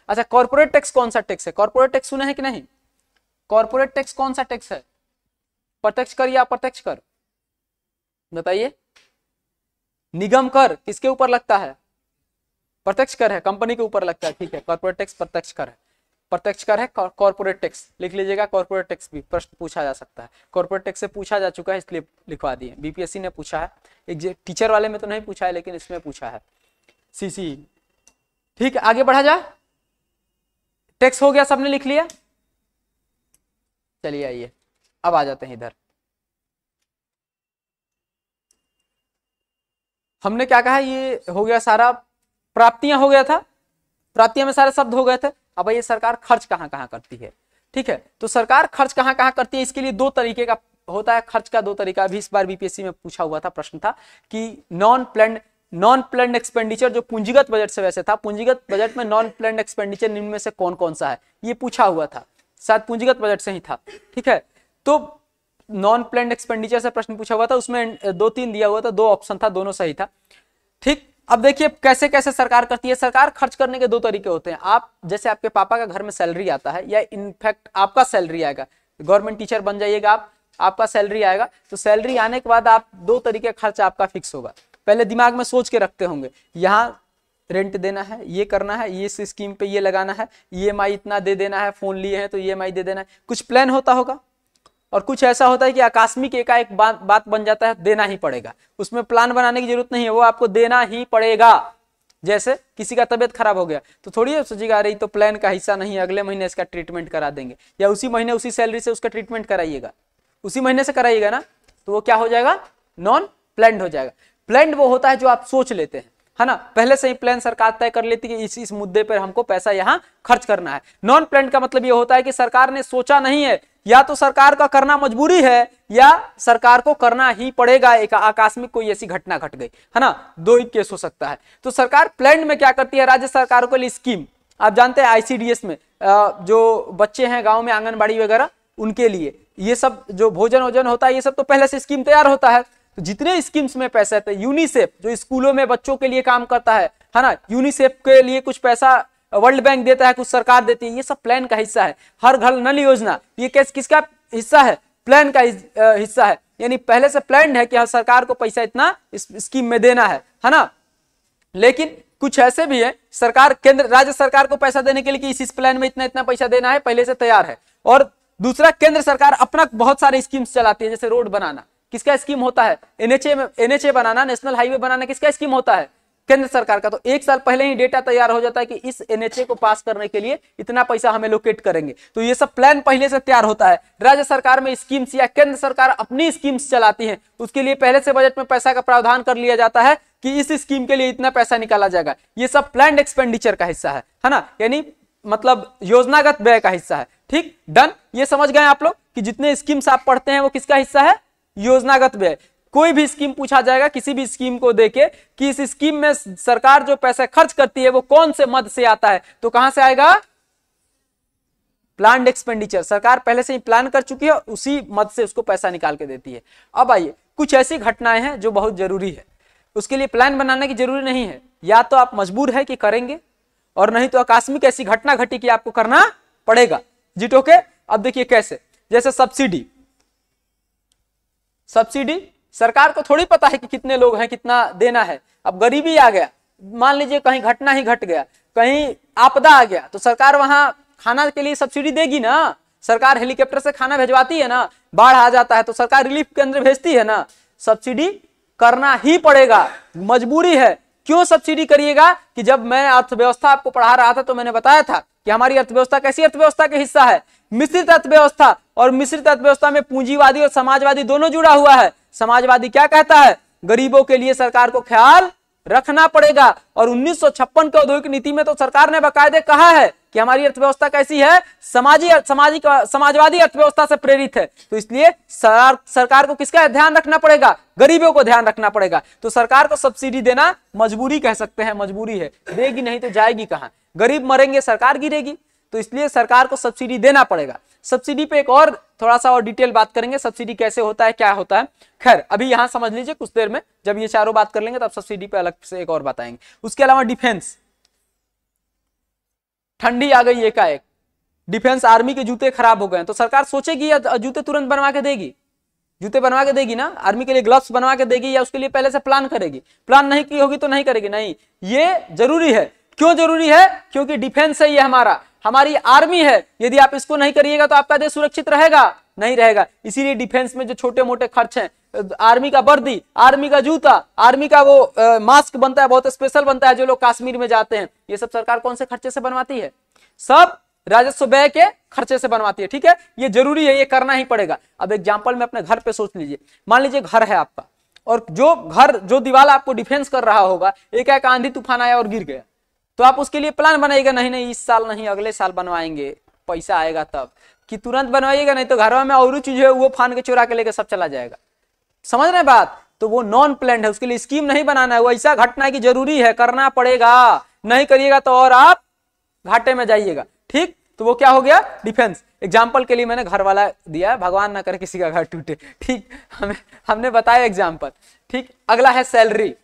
अच्छा, कॉर्पोरेट टैक्स कौन सा टैक्स है? कॉर्पोरेट टैक्स सुने हैं कि नहीं? कॉर्पोरेट टैक्स कौन सा टैक्स है? प्रत्यक्ष कर या अप्रत्यक्ष कर? बताइए। निगम कर किसके ऊपर लगता है? प्रत्यक्ष कर है, कंपनी के ऊपर लगता है, ठीक है। कॉर्पोरेट टैक्स प्रत्यक्ष कर है, प्रत्यक्ष कर है कॉर्पोरेट टैक्स, लिख लीजिएगा। कॉर्पोरेट टैक्स भी प्रश्न पूछा जा सकता है, कॉर्पोरेट टैक्स से पूछा जा चुका है इसलिए लिखवा दिए। बीपीएससी ने पूछा है, एक टीचर वाले में तो नहीं पूछा है लेकिन इसमें पूछा है, सीसी। ठीक है, आगे बढ़ा जा। टैक्स हो गया, सबने लिख लिया। चलिए आइए अब आ जाते हैं इधर। हमने क्या कहा, ये हो गया सारा, प्राप्तियां हो गया था, प्राप्तियां में सारे शब्द हो गए थे। अब ये सरकार खर्च कहाँ कहाँ करती है, ठीक है। तो सरकार खर्च कहाँ कहाँ करती है, इसके लिए दो तरीके का होता है खर्च का, दो तरीका। अभी इस बार बीपीएससी में पूछा हुआ था, प्रश्न था कि नॉन प्लान्ड एक्सपेंडिचर जो पूंजीगत बजट से वैसे था, पूंजीगत बजट में नॉन प्लान्ड एक्सपेंडिचर निम्न में से कौन कौन सा है, ये पूछा हुआ था, शायद पूंजीगत बजट से ही था, ठीक है। तो नॉन प्लान्ड एक्सपेंडिचर से प्रश्न पूछा हुआ था, उसमें 2-3 दिया हुआ था, 2 ऑप्शन था, दोनों सही था, ठीक। अब देखिए कैसे कैसे सरकार करती है। सरकार खर्च करने के 2 तरीके होते हैं। आप जैसे आपके पापा का घर में सैलरी आता है, या इनफैक्ट आपका सैलरी आएगा, गवर्नमेंट टीचर बन जाइएगा आपका सैलरी आएगा, तो सैलरी आने के बाद आप 2 तरीके खर्च आपका फिक्स होगा। पहले दिमाग में सोच के रखते होंगे, यहाँ रेंट देना है, ये करना है, ये स्कीम पे ये लगाना है, EMI इतना दे देना है, फोन लिए हैं तो EMI दे देना है, कुछ प्लान होता होगा। और कुछ ऐसा होता है कि आकस्मिक एकाएक बात बन जाता है, देना ही पड़ेगा, उसमें प्लान बनाने की जरूरत नहीं है, वो आपको देना ही पड़ेगा। जैसे किसी का तबीयत खराब हो गया तो थोड़ी सोचिएगा अरे तो प्लान का हिस्सा नहीं है, अगले महीने इसका ट्रीटमेंट करा देंगे, या उसी महीने उसी सैलरी से उसका ट्रीटमेंट कराइएगा, उसी महीने से कराइएगा ना, तो वो क्या हो जाएगा? नॉन प्लान्ड हो जाएगा। प्लान्ड वो होता है जो आप सोच लेते हैं, है ना, पहले से ही प्लान सरकार तय कर लेती है कि इस मुद्दे पर हमको पैसा यहाँ खर्च करना है। नॉन प्लान्ड का मतलब ये होता है कि सरकार ने सोचा नहीं है, या तो सरकार का करना मजबूरी है या सरकार को करना ही पड़ेगा, एक आकस्मिक कोई ऐसी घटना घट गई, है ना, 2 ही केस हो सकता है। तो सरकार प्लान में क्या करती है, राज्य सरकारों के लिए स्कीम, आप जानते हैं ICDS में जो बच्चे हैं गांव में आंगनबाड़ी वगैरह, उनके लिए ये सब जो भोजन वोजन होता है, ये सब तो पहले से स्कीम तैयार होता है। तो जितने स्कीम्स में पैसे थे, यूनिसेफ जो स्कूलों में बच्चों के लिए काम करता है ना, यूनिसेफ के लिए कुछ पैसा वर्ल्ड बैंक देता है, कुछ सरकार देती है, ये सब प्लान का हिस्सा है। हर घर नल योजना, ये किसका हिस्सा है? प्लान का हिस्सा है। यानी पहले से प्लान है कि सरकार को पैसा इतना इस स्कीम में देना है ना। लेकिन कुछ ऐसे भी है सरकार केंद्र राज्य सरकार को पैसा देने के लिए कि इस प्लान में इतना इतना पैसा देना है, पहले से तैयार है। और दूसरा, केंद्र सरकार अपना बहुत सारे स्कीम्स चलाती है, जैसे रोड बनाना किसका स्कीम होता है, एनएचए बनाना, नेशनल हाईवे बनाना किसका स्कीम होता है, केंद्र सरकार का। तो एक साल पहले ही डेटा तैयार हो जाता है कि इस एनएचए को पास करने के लिए इतना पैसा हम एलोकेट करेंगे। तो ये सब प्लान पहले से तैयार होता है। राज्य सरकार में स्कीम्स या केंद्र सरकार अपनी स्कीम्स चलाती है, उसके लिए पहले से बजट में पैसा का प्रावधान कर लिया जाता है कि इस स्कीम के लिए इतना पैसा निकाला जाएगा। ये सब प्लान्ड एक्सपेंडिचर का हिस्सा है ना, यानी मतलब योजनागत व्यय का हिस्सा है। ठीक, डन। ये समझ गए आप लोग कि जितने स्कीम्स आप पढ़ते हैं वो किसका हिस्सा है, योजनागत व्यय। कोई भी स्कीम पूछा जाएगा किसी भी स्कीम को देके कि इस स्कीम में सरकार जो पैसा खर्च करती है वो कौन से मद से आता है, तो कहां से आएगा, प्लान्ड एक्सपेंडिचर। सरकार पहले से ही प्लान कर चुकी है, उसी मद से उसको पैसा निकाल के देती है। अब आइए, कुछ ऐसी घटनाएं हैं जो बहुत जरूरी है, उसके लिए प्लान बनाने की जरूरी नहीं है, या तो आप मजबूर है कि करेंगे और नहीं तो आकस्मिक ऐसी घटना घटी कि आपको करना पड़ेगा। जिटो के अब देखिए कैसे, जैसे सब्सिडी सरकार को थोड़ी पता है कि कितने लोग हैं, कितना देना है। अब गरीबी आ गया, मान लीजिए कहीं घटना ही घट गया, कहीं आपदा आ गया, तो सरकार वहां खाना के लिए सब्सिडी देगी ना। सरकार हेलीकॉप्टर से खाना भेजवाती है ना, बाढ़ आ जाता है तो सरकार रिलीफ केंद्र भेजती है ना। सब्सिडी करना ही पड़ेगा, मजबूरी है। क्यों सब्सिडी करिएगा कि जब मैं अर्थव्यवस्था आपको पढ़ा रहा था तो मैंने बताया था कि हमारी अर्थव्यवस्था कैसी अर्थव्यवस्था का हिस्सा है, मिश्रित अर्थव्यवस्था। और मिश्रित अर्थव्यवस्था में पूंजीवादी और समाजवादी दोनों जुड़ा हुआ है। समाजवादी क्या कहता है, गरीबों के लिए सरकार को ख्याल रखना पड़ेगा। और 1956 के औद्योगिक नीति में तो सरकार ने बाकायदे कहा है कि हमारी अर्थव्यवस्था कैसी है, समाजवादी अर्थव्यवस्था से प्रेरित है। तो इसलिए सरकार को किसका ध्यान रखना पड़ेगा, गरीबों को ध्यान रखना पड़ेगा। तो सरकार को सब्सिडी देना मजबूरी कह सकते हैं, मजबूरी है, देगी नहीं तो जाएगी कहां, गरीब मरेंगे सरकार गिरेगी। तो इसलिए सरकार को सब्सिडी देना पड़ेगा। सब्सिडी पे एक और थोड़ा सा और डिटेल बात करेंगे, सब्सिडी कैसे होता है, क्या होता है। खैर अभी यहां समझ लीजिए, कुछ देर में जब ये चारों बात कर लेंगे तब सब्सिडी पे अलग से एक और बताएंगे। उसके अलावा डिफेंस, ठंडी आ गई एकाएक, डिफेंस आर्मी के जूते खराब हो गए तो सरकार सोचेगी या जूते तुरंत बनवा के देगी, जूते बनवा के देगी ना, आर्मी के लिए ग्लव्स बनवा के देगी, या उसके लिए पहले से प्लान करेगी। प्लान नहीं की होगी तो नहीं करेगी, नहीं। ये जरूरी है। क्यों जरूरी है, क्योंकि डिफेंस है ये हमारी आर्मी है। यदि आप इसको नहीं करिएगा तो आपका देश सुरक्षित रहेगा, नहीं रहेगा। इसीलिए डिफेंस में जो छोटे मोटे खर्च हैं, आर्मी का वर्दी, आर्मी का जूता, आर्मी का वो मास्क बनता है, बहुत स्पेशल बनता है जो लोग कश्मीर में जाते हैं, ये सब सरकार कौन से खर्चे से बनवाती है, सब राजस्व व्यय के खर्चे से बनवाती है। ठीक है, ये जरूरी है, ये करना ही पड़ेगा। अब एग्जाम्पल में अपने घर पे सोच लीजिए, मान लीजिए घर है आपका, और जो दीवार आपको डिफेंस कर रहा होगा, एक आंधी तूफान आया और गिर गया, तो आप उसके लिए प्लान बनाइएगा, नहीं इस साल नहीं अगले साल बनवाएंगे, पैसा आएगा तब, कि तुरंत बनवाइएगा, नहीं तो घर में और चीज है वो फान के चुरा के लेकर सब चला जाएगा। समझ रहे हैं बात, तो वो नॉन प्लान्ड है, उसके लिए स्कीम नहीं बनाना है, वो ऐसा घटना की जरूरी है, करना पड़ेगा, नहीं करिएगा तो और आप घाटे में जाइएगा। ठीक, तो वो क्या हो गया, डिफेंस। एग्जाम्पल के लिए मैंने घर वाला दिया है, भगवान ना करे किसी का घर टूटे। ठीक, हमने बताया एग्जाम्पल। ठीक, अगला है सैलरी।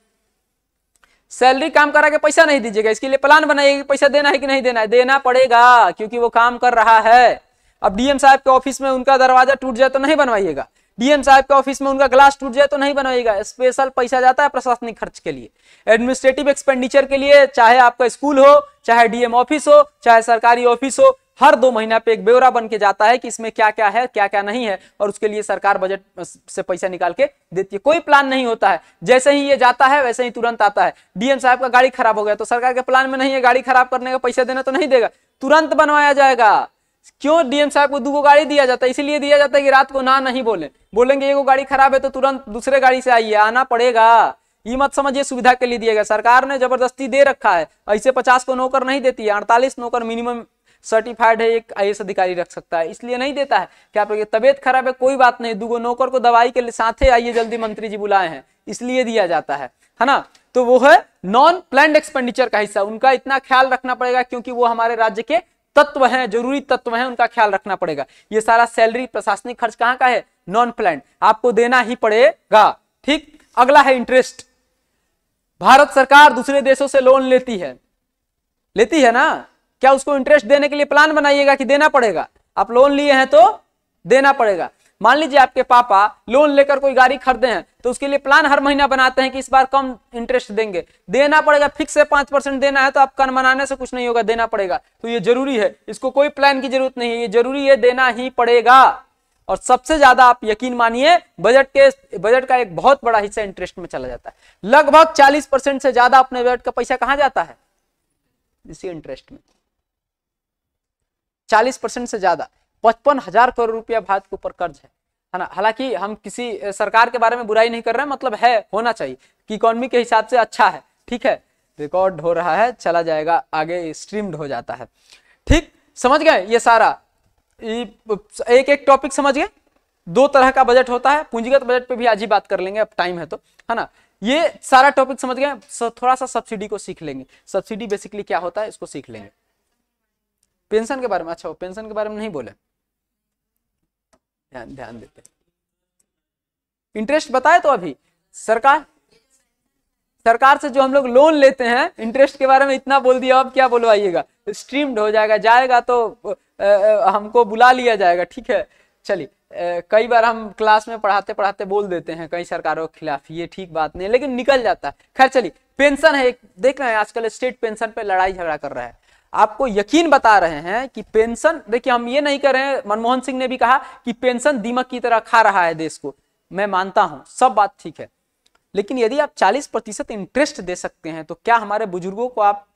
सैलरी काम करा के पैसा नहीं दीजिएगा, इसके लिए प्लान बनाइएगा, पैसा देना है कि नहीं देना है, देना पड़ेगा क्योंकि वो काम कर रहा है। अब डीएम साहब के ऑफिस में उनका दरवाजा टूट जाए तो नहीं बनवाइएगा, डीएम साहब के ऑफिस में उनका ग्लास टूट जाए तो नहीं बनवाइएगा, स्पेशल पैसा जाता है प्रशासनिक खर्च के लिए, एडमिनिस्ट्रेटिव एक्सपेंडिचर के लिए, चाहे आपका स्कूल हो, चाहे डीएम ऑफिस हो, चाहे सरकारी ऑफिस हो, हर 2 महीना पे एक ब्यौरा बन के जाता है कि इसमें क्या क्या है, क्या क्या नहीं है, और उसके लिए सरकार बजट से पैसा निकाल के देती है। कोई प्लान नहीं होता है, जैसे ही ये जाता है वैसे ही तुरंत आता है। डीएम साहब का गाड़ी खराब हो गया तो सरकार के प्लान में नहीं है गाड़ी खराब करने का पैसा देना, तो नहीं देगा, तुरंत बनवाया जाएगा। क्यों डीएम साहब को 2 गाड़ी दिया जाता है, इसीलिए दिया जाता है कि रात को ना नहीं बोलेंगे एगो गाड़ी खराब है तो तुरंत दूसरे गाड़ी से आइए, आना पड़ेगा। ये मत समझिए सुविधा के लिए दिया गया, सरकार ने जबरदस्ती दे रखा है। ऐसे 50 को नौकर नहीं देती है, 48 नौकर मिनिमम सर्टिफाइड है एक आईएएस अधिकारी रख सकता है, इसलिए नहीं देता है। क्या आप तबियत खराब है, कोई बात नहीं, 2 नौकर को दवाई के साथ आइए जल्दी, मंत्री जी बुलाए हैं, इसलिए दिया जाता है ना। तो वो है नॉन प्लान्ड एक्सपेंडिचर का हिस्सा, उनका इतना ख्याल रखना पड़ेगा क्योंकि वो हमारे राज्य के तत्व हैं, जरूरी तत्व हैं, उनका ख्याल रखना पड़ेगा। ये सारा सैलरी प्रशासनिक खर्च कहाँ का है, नॉन प्लान्ड, आपको देना ही पड़ेगा। ठीक, अगला है इंटरेस्ट। भारत सरकार दूसरे देशों से लोन लेती है ना, क्या उसको इंटरेस्ट देने के लिए प्लान बनाइएगा कि देना पड़ेगा, आप लोन लिए हैं तो देना पड़ेगा। मान लीजिए आपके पापा लोन लेकर कोई गाड़ी खरीदे हैं तो उसके लिए प्लान हर महीना बनाते हैं कि इस बार कम इंटरेस्ट देंगे, देना पड़ेगा, फिक्स है 5% देना है, तो आप कन मनाने से कुछ नहीं होगा, देना पड़ेगा। तो ये जरूरी है, इसको कोई प्लान की जरूरत नहीं है, ये जरूरी है, देना ही पड़ेगा। और सबसे ज्यादा आप यकीन मानिए बजट का एक बहुत बड़ा हिस्सा इंटरेस्ट में चला जाता है। लगभग 40% से ज्यादा अपने बजट का पैसा कहां जाता है? इसी इंटरेस्ट में। 40% से ज्यादा, 55,000 करोड़ रुपया भारत के ऊपर कर्ज है ना। हालांकि हम किसी सरकार के बारे में बुराई नहीं कर रहे हैं, मतलब है, होना चाहिए कि इकोनॉमी के हिसाब से अच्छा है, ठीक है। रिकॉर्ड हो रहा है, चला जाएगा आगे, स्ट्रीम्ड हो जाता है, ठीक, समझ गए। ये सारा एक एक टॉपिक समझ गए। दो तरह का बजट होता है, पूंजीगत बजट पे भी आज ही बात कर लेंगे, अब टाइम है तो, है ना। ये सारा टॉपिक समझ गए। थोड़ा सा सब्सिडी को सीख लेंगे, सब्सिडी बेसिकली क्या होता है इसको सीख लेंगे। पेंशन के बारे में, अच्छा वो पेंशन के बारे में नहीं बोले, ध्यान देते। इंटरेस्ट बताए तो अभी सरकार से जो हम लोग लोन लेते हैं, इंटरेस्ट के बारे में इतना बोल दिया, अब क्या बोलवाइएगा, स्ट्रीम्ड हो जाएगा, जाएगा तो हमको बुला लिया जाएगा, ठीक है। चलिए, कई बार हम क्लास में पढ़ाते पढ़ाते बोल देते हैं कई सरकारों के खिलाफ, ये ठीक बात नहीं है, लेकिन निकल जाता है। खैर चलिए, पेंशन है, देख रहे हैं आजकल स्टेट पेंशन पे लड़ाई झगड़ा कर रहा है। आपको यकीन बता रहे हैं कि पेंशन, देखिए हम ये नहीं कर रहे हैं, मनमोहन सिंह ने भी कहा कि पेंशन दीमक की तरह खा रहा है देश को, मैं मानता हूं, सब बात ठीक है, लेकिन यदि आप 40% इंटरेस्ट दे सकते हैं तो क्या हमारे बुजुर्गों को आप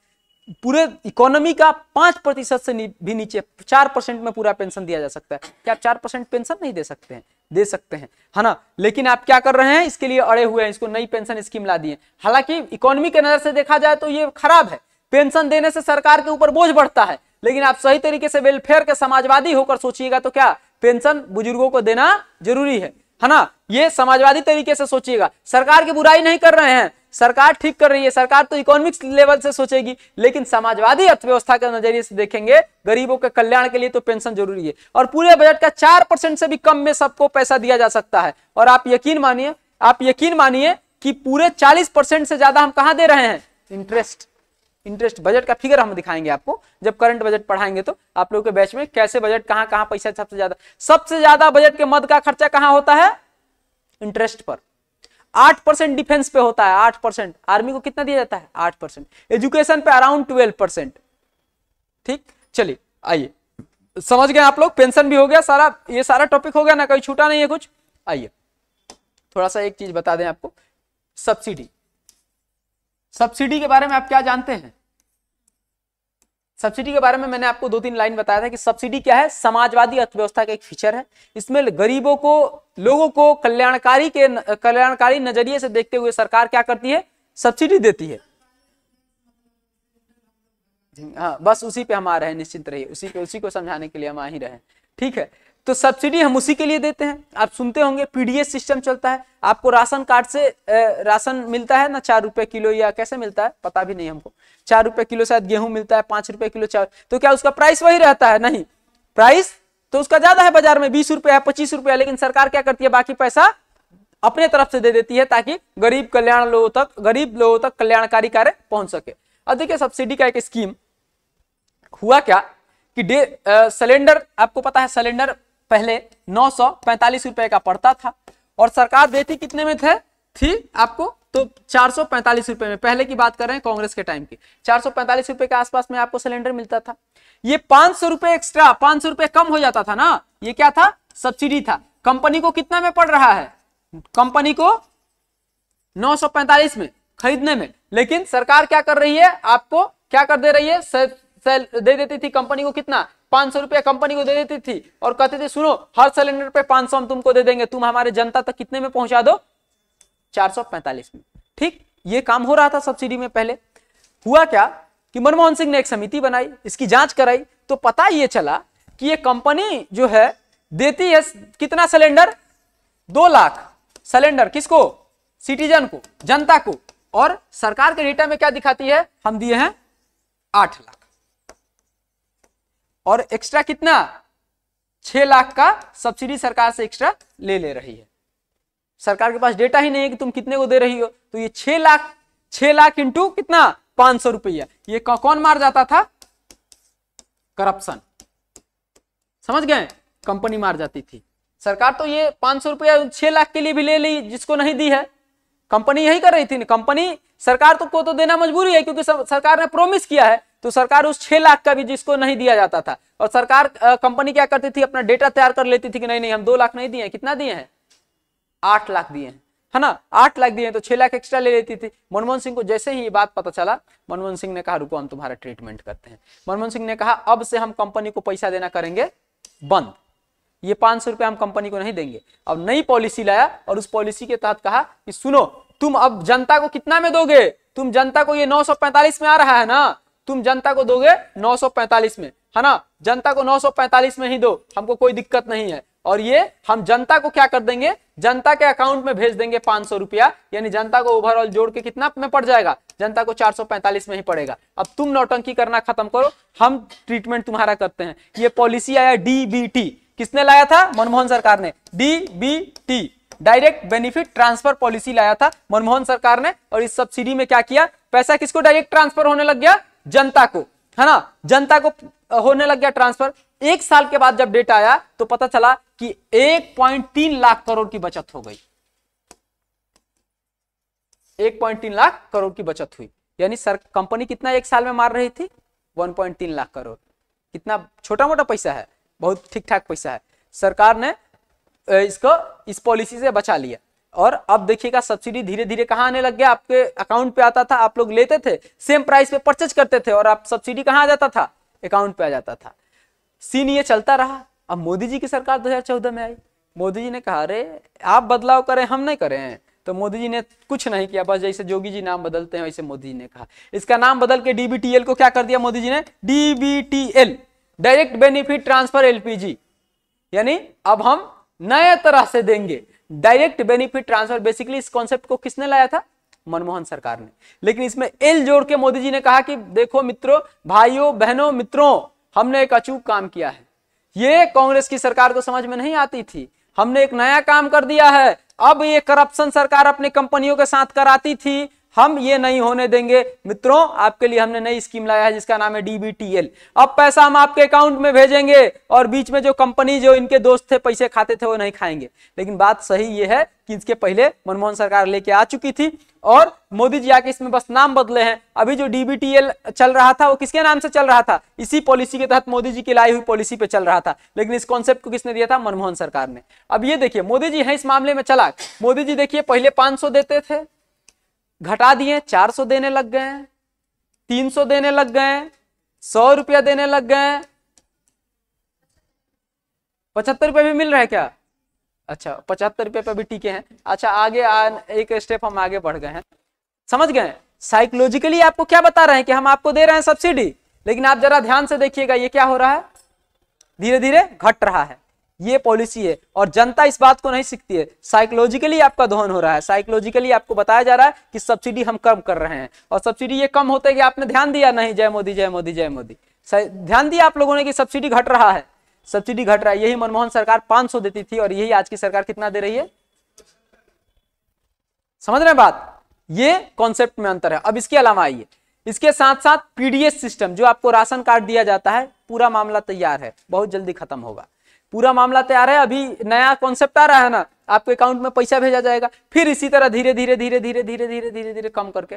पूरे इकोनॉमी का 5% से भी नीचे 4% में पूरा पेंशन दिया जा सकता है? क्या आप 4% पेंशन नहीं दे सकते हैं? दे सकते हैं, है ना। लेकिन आप क्या कर रहे हैं, इसके लिए अड़े हुए हैं, इसको नई पेंशन स्कीम ला दिए। हालांकि इकोनॉमी के नजर से देखा जाए तो ये खराब है, पेंशन देने से सरकार के ऊपर बोझ बढ़ता है, लेकिन आप सही तरीके से वेलफेयर के समाजवादी होकर सोचिएगा तो क्या पेंशन बुजुर्गों को देना जरूरी है ना। ये समाजवादी तरीके से सोचिएगा, सरकार की बुराई नहीं कर रहे हैं, सरकार ठीक कर रही है, सरकार तो इकोनॉमिक्स लेवल से सोचेगी, लेकिन समाजवादी अर्थव्यवस्था के नजरिए से देखेंगे, गरीबों के कल्याण के लिए तो पेंशन जरूरी है। और पूरे बजट का 4% से भी कम में सबको पैसा दिया जा सकता है। और आप यकीन मानिए कि पूरे 40% से ज्यादा हम कहां दे रहे हैं? इंटरेस्ट। बजट का फिगर हम दिखाएंगे आपको जब करंट बजट पढ़ाएंगे, तो आप लोगों के बैच में कैसे बजट कहां पैसा सबसे ज्यादा बजट के मद का खर्चा कहां होता है? इंटरेस्ट पर। 8% डिफेंस पे होता है, 8%। आर्मी को कितना दिया जाता है? 8%। एजुकेशन पे अराउंड 12%। ठीक, चलिए आइए, समझ गए आप लोग, पेंशन भी हो गया, सारा ये सारा टॉपिक हो गया ना, कोई छूटा नहीं है कुछ। आइए थोड़ा सा एक चीज बता दें आपको, सब्सिडी के बारे में आप क्या जानते हैं? सब्सिडी के बारे में मैंने आपको 2-3 लाइन बताया था कि सब्सिडी क्या है, समाजवादी अर्थव्यवस्था का एक फीचर है। इसमें गरीबों को, लोगों को कल्याणकारी नजरिए से देखते हुए सरकार क्या करती है? सब्सिडी देती है। हाँ, बस उसी पे हम आ रहे हैं, निश्चिंत रहिए, उसी को समझाने के लिए हम आ ही रहे हैं, ठीक है। तो सब्सिडी हम उसी के लिए देते हैं। आप सुनते होंगे पीडीएस सिस्टम चलता है, आपको राशन कार्ड से राशन मिलता है ना, 4 रुपए किलो, या कैसे मिलता है पता भी नहीं हमको, 4 रुपए किलो शायद गेहूं मिलता है, 5 रुपए किलो चावल। तो क्या उसका प्राइस वही रहता है? नहीं, प्राइस तो उसका ज्यादा है, बाजार में 20 रुपया है, 25 रुपया, लेकिन सरकार क्या करती है? बाकी पैसा अपने तरफ से दे देती है ताकि गरीब लोगों तक कल्याणकारी कार्य पहुंच सके। अब देखिए सब्सिडी का एक स्कीम हुआ क्या कि सिलेंडर, आपको पता है सिलेंडर पहले 945 रुपए का पड़ता था और सरकार देती कितने में थी आपको? तो 445 रुपए में। पहले की बात कर रहे हैं, कांग्रेस के टाइम की। 445 रुपए के आसपास में आपको सिलेंडर मिलता था। ये 500 रुपए एक्स्ट्रा, 500 रुपए कम हो जाता था ना, ये क्या था? सब्सिडी था। कंपनी को कितना में पड़ रहा है? कंपनी को 945 में खरीदने में, लेकिन सरकार क्या कर रही है? आपको क्या कर दे रही है? दे देती थी कंपनी को कितना? 500 रुपया कंपनी को दे देती थी और कहते थे सुनो, हर सिलेंडर पे 500 हम तुमको दे देंगे, तुम हमारे जनता तक कितने में पहुंचा दो? 445 में। ठीक, ये काम हो रहा था सब्सिडी में। पहले हुआ क्या कि मनमोहन सिंह ने एक समिति बनाई, इसकी जांच कराई, तो पता ये चला कि ये कंपनी जो है देती है कितना सिलेंडर? 2 लाख सिलेंडर। किसको? सिटीजन को, जनता को। और सरकार के डेटा में क्या दिखाती है? हम दिए हैं 8 लाख और एक्स्ट्रा कितना? 6 लाख का सब्सिडी सरकार से एक्स्ट्रा ले रही है। सरकार के पास डेटा ही नहीं है कि तुम कितने को दे रही हो, तो ये 6 लाख इंटू कितना? 500 रुपया। ये कौन मार जाता था? करप्शन। समझ गए? कंपनी मार जाती थी। सरकार तो ये 500 रुपया 6 लाख के लिए भी ले ली, जिसको नहीं दी है कंपनी यही कर रही थी। कंपनी सरकार को तो देना मजबूरी है, क्योंकि सरकार ने प्रॉमिस किया है, तो सरकार उस 6 लाख का भी जिसको नहीं दिया जाता था, और सरकार कंपनी क्या करती थी, अपना डेटा तैयार कर लेती थी कि नहीं हम 2 लाख नहीं दिए हैं, कितना दिए हैं 8 लाख दिए हैं, है ना, 8 लाख दिए हैं, तो 6 लाख एक्स्ट्रा ले लेती थी। मनमोहन सिंह को जैसे ही ये बात पता चला, मनमोहन सिंह ने कहा रुको हम तुम्हारा ट्रीटमेंट करते हैं। मनमोहन सिंह ने कहा अब से हम कंपनी को पैसा देना करेंगे बंद, ये 500 रुपया हम कंपनी को नहीं देंगे। अब नई पॉलिसी लाया और उस पॉलिसी के तहत कहा कि सुनो तुम अब जनता को कितना में दोगे, तुम जनता को ये 945 में आ रहा है ना, तुम जनता को दोगे 945 में, है ना, जनता को 945 में ही दो, हमको कोई दिक्कत नहीं है। और ये हम जनता को क्या कर देंगे, जनता के अकाउंट में भेज देंगे 500 रुपया, यानी जनता को ओवरऑल जोड़ के कितना में पड़ जाएगा, जनता को 445 में ही पड़ेगा। अब तुम नौटंकी करना खत्म करो, हम ट्रीटमेंट तुम्हारा करते हैं। ये पॉलिसी आया डीबीटी, किसने लाया था, मनमोहन सरकार ने, DBT direct benefit transfer policy लाया था मनमोहन सरकार ने। और इस सब्सिडी में क्या किया, पैसा किसको डायरेक्ट ट्रांसफर होने लग गया, जनता को, है ना, जनता को होने लग गया ट्रांसफर। 1 साल के बाद जब डेटा आया तो पता चला कि 1.3 लाख करोड़ की बचत हो गई, 1.3 लाख करोड़ की बचत हुई। यानी कंपनी कितना 1 साल में मार रही थी, 1.3 लाख करोड़। कितना छोटा मोटा पैसा है, बहुत ठीक ठाक पैसा है। सरकार ने इसको इस पॉलिसी से बचा लिया। और अब देखिएगा सब्सिडी धीरे धीरे कहां आने लग गया, आपके अकाउंट पे आता था, आप लोग लेते थे, सेम प्राइस पे परचेज करते थे, और आप सब्सिडी कहां आ जाता था, अकाउंट पे आ जाता था। सीन ये चलता रहा। अब मोदी जी की सरकार 2014 में आई, मोदी जी ने कहा अरे आप बदलाव करें, हम नहीं करें, तो मोदी जी ने कुछ नहीं किया, बस जैसे जोगी जी नाम बदलते हैं वैसे मोदी जी ने कहा इसका नाम बदल के डीबीटीएल को क्या कर दिया मोदी जी ने, डीबीटीएल डायरेक्ट बेनिफिट ट्रांसफर एलपीजी, यानी अब हम नए तरह से देंगे डायरेक्ट बेनिफिट ट्रांसफर। बेसिकली इस कॉन्सेप्ट को किसने लाया था, मनमोहन सरकार ने। लेकिन इसमें एल जोड़ के मोदी जी ने कहा कि देखो मित्रों, भाइयों बहनों मित्रों, हमने एक अचूक काम किया है, ये कांग्रेस की सरकार को समझ में नहीं आती थी, हमने एक नया काम कर दिया है। अब ये करप्शन सरकार अपनी कंपनियों के साथ कराती थी, हम ये नहीं होने देंगे। मित्रों आपके लिए हमने नई स्कीम लाया है जिसका नाम है डीबीटीएल। अब पैसा हम आपके अकाउंट में भेजेंगे, और बीच में जो कंपनी जो इनके दोस्त थे पैसे खाते थे वो नहीं खाएंगे। लेकिन बात सही ये है कि इसके पहले मनमोहन सरकार लेके आ चुकी थी, और मोदी जी आके इसमें बस नाम बदले हैं। अभी जो डीबीटीएल चल रहा था वो किसके नाम से चल रहा था, इसी पॉलिसी के तहत मोदी जी की लाई हुई पॉलिसी पे चल रहा था। लेकिन इस कॉन्सेप्ट को किसने दिया था, मनमोहन सरकार ने। अब ये देखिए मोदी जी है इस मामले में चालाक। मोदी जी देखिए पहले 500 देते थे, घटा दिए 400 देने लग गए, 300 देने लग गए, 100 रुपया देने लग गए, 75 रुपये भी मिल रहा है क्या, अच्छा 75 रुपये पे भी टीके हैं। अच्छा आगे एक स्टेप हम आगे बढ़ गए हैं, समझ गए। साइकोलॉजिकली आपको क्या बता रहे हैं कि हम आपको दे रहे हैं सब्सिडी, लेकिन आप जरा ध्यान से देखिएगा ये क्या हो रहा है, धीरे धीरे घट रहा है। ये पॉलिसी है और जनता इस बात को नहीं सीखती है। साइकोलॉजिकली आपका दोहन हो रहा है, साइकोलॉजिकली आपको बताया जा रहा है कि सब्सिडी हम कम कर रहे हैं, और सब्सिडी ये कम होते कि आपने ध्यान दिया नहीं, जय मोदी जय मोदी जय मोदी, ध्यान दिया आप लोगों ने कि सब्सिडी घट रहा है, सब्सिडी घट रहा है। यही मनमोहन सरकार 500 देती थी और यही आज की सरकार कितना दे रही है, समझ रहे हैं बात, ये कॉन्सेप्ट में अंतर है। अब इसके अलावा आइए, इसके साथ साथ पीडीएस सिस्टम, जो आपको राशन कार्ड दिया जाता है, पूरा मामला तैयार है, बहुत जल्दी खत्म होगा, पूरा मामला तैयार है। अभी नया कॉन्सेप्ट आ रहा है ना, आपके अकाउंट में पैसा भेजा जाएगा, फिर इसी तरह धीरे धीरे धीरे धीरे धीरे धीरे धीरे धीरे कम करके,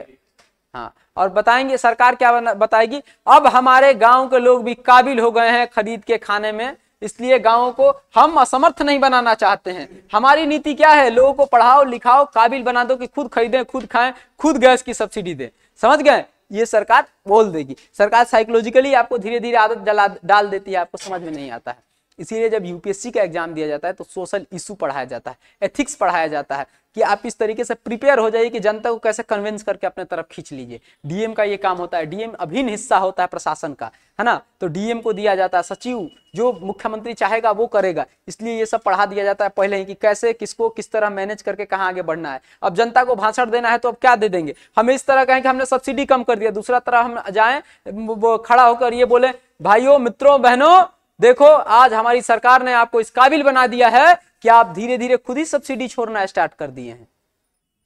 हाँ, और बताएंगे सरकार क्या बताएगी, अब हमारे गांव के लोग भी काबिल हो गए हैं खरीद के खाने में, इसलिए गांवों को हम असमर्थ नहीं बनाना चाहते हैं। हमारी नीति क्या है, लोगों को पढ़ाओ लिखाओ काबिल बना दो कि खुद खरीदें, खुद खाएं, खुद गैस की सब्सिडी दें, समझ गए, ये सरकार बोल देगी। सरकार साइकोलॉजिकली आपको धीरे धीरे आदत डाल देती है, आपको समझ में नहीं आता है। इसीलिए जब यूपीएससी का एग्जाम दिया जाता है तो सोशल इशू पढ़ाया जाता है, एथिक्स पढ़ाया जाता है, कि आप इस तरीके से प्रिपेयर हो जाइए कि जनता को कैसे कन्विंस करके अपने तरफ खींच लीजिए। डीएम का ये काम होता है, डीएम अभिन्न हिस्सा होता है प्रशासन का, है ना, तो डीएम को दिया जाता है, सचिव जो मुख्यमंत्री चाहेगा वो करेगा, इसलिए ये सब पढ़ा दिया जाता है पहले ही कि कैसे किसको किस तरह मैनेज करके कहाँ आगे बढ़ना है। अब जनता को भाषण देना है तो अब क्या दे देंगे, हमें इस तरह कहें कि हमने सब्सिडी कम कर दिया, दूसरा तरह हम जाएं वो खड़ा होकर ये बोले भाइयों मित्रों बहनों देखो आज हमारी सरकार ने आपको इस काबिल बना दिया है कि आप धीरे धीरे खुद ही सब्सिडी छोड़ना स्टार्ट कर दिए हैं।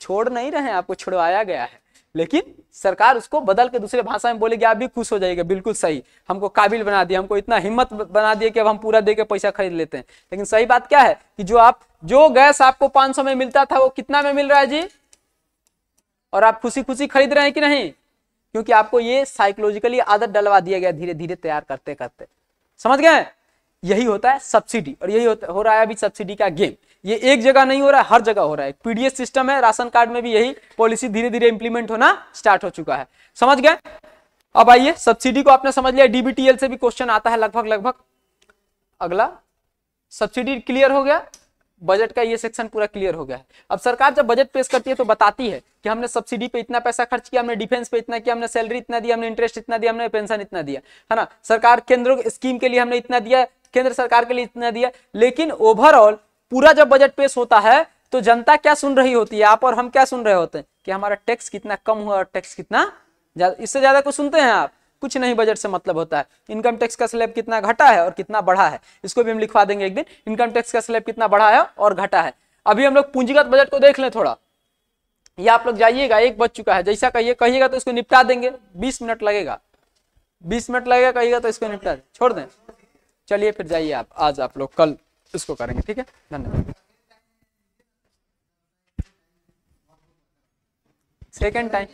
छोड़ नहीं रहे हैं, आपको छुड़वाया गया है, लेकिन सरकार उसको बदल के दूसरे भाषा में बोलेगी, आप भी खुश हो जाइएगा, बिल्कुल सही, हमको काबिल बना दिया, हमको इतना हिम्मत बना दिया कि अब हम पूरा दे के पैसा खरीद लेते हैं। लेकिन सही बात क्या है कि जो गैस आपको 500 में मिलता था वो कितना में मिल रहा है जी, और आप खुशी खुशी खरीद रहे हैं कि नहीं? क्योंकि आपको ये साइकोलॉजिकली आदत डलवा दिया गया धीरे धीरे तैयार करते करते। समझ गए? यही होता है सब्सिडी, और यही हो रहा है अभी सब्सिडी का गेम। ये एक जगह नहीं हो रहा है, हर जगह हो रहा है। पीडीएस सिस्टम है, राशन कार्ड में भी यही पॉलिसी धीरे धीरे इंप्लीमेंट होना स्टार्ट हो चुका है। समझ गए? अब आइए, सब्सिडी को आपने समझ लिया, डीबीटीएल से भी क्वेश्चन आता है लगभग। अगला, सब्सिडी क्लियर हो गया, बजट का ये सेक्शन पूरा क्लियर हो गया है। अब सरकार जब बजट पेश करती है तो बताती है कि हमने सब्सिडी पे इतना पैसा खर्च किया, हमने डिफेंस पे इतना किया, हमने सैलरी इतना दिया, हमने इंटरेस्ट इतना दिया, हमने पेंशन इतना दिया, है ना। सरकार केंद्र स्कीम के लिए हमने इतना दिया, केंद्र सरकार के लिए इतना दिया। लेकिन ओवरऑल पूरा जब बजट पेश होता है तो जनता क्या सुन रही होती है, आप और हम क्या सुन रहे होते हैं कि हमारा टैक्स कितना कम हुआ और टैक्स कितना ज्यादा। इससे ज्यादा कुछ सुनते हैं आप? कुछ नहीं। बजट से मतलब होता है इनकम टैक्स का स्लैब कितना घटा है और कितना बढ़ा है, इसको भी हम लिखवा देंगे एक दिन। इनकम टैक्स का स्लैब कितना बढ़ा है और घटा है। अभी हम लोग पूंजीगत बजट को देख लें थोड़ा। ये आप लोग जाइएगा, 1 बज चुका है, जैसा कहिएगा तो इसको निपटा देंगे, 20 मिनट लगेगा, 20 मिनट लगेगा कहिएगा तो इसको निपटा दें, छोड़ दें। चलिए फिर जाइए आप, आज आप लोग कल इसको करेंगे, ठीक है। धन्यवाद। सेकेंड टाइम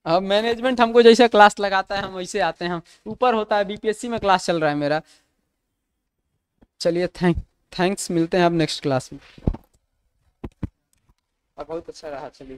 अब मैनेजमेंट हमको जैसे क्लास लगाता है हम वैसे आते हैं, हम ऊपर होता है, बीपीएससी में क्लास चल रहा है मेरा। चलिए थैंक्स, मिलते हैं अब नेक्स्ट क्लास में। बहुत अच्छा रहा, चलिए।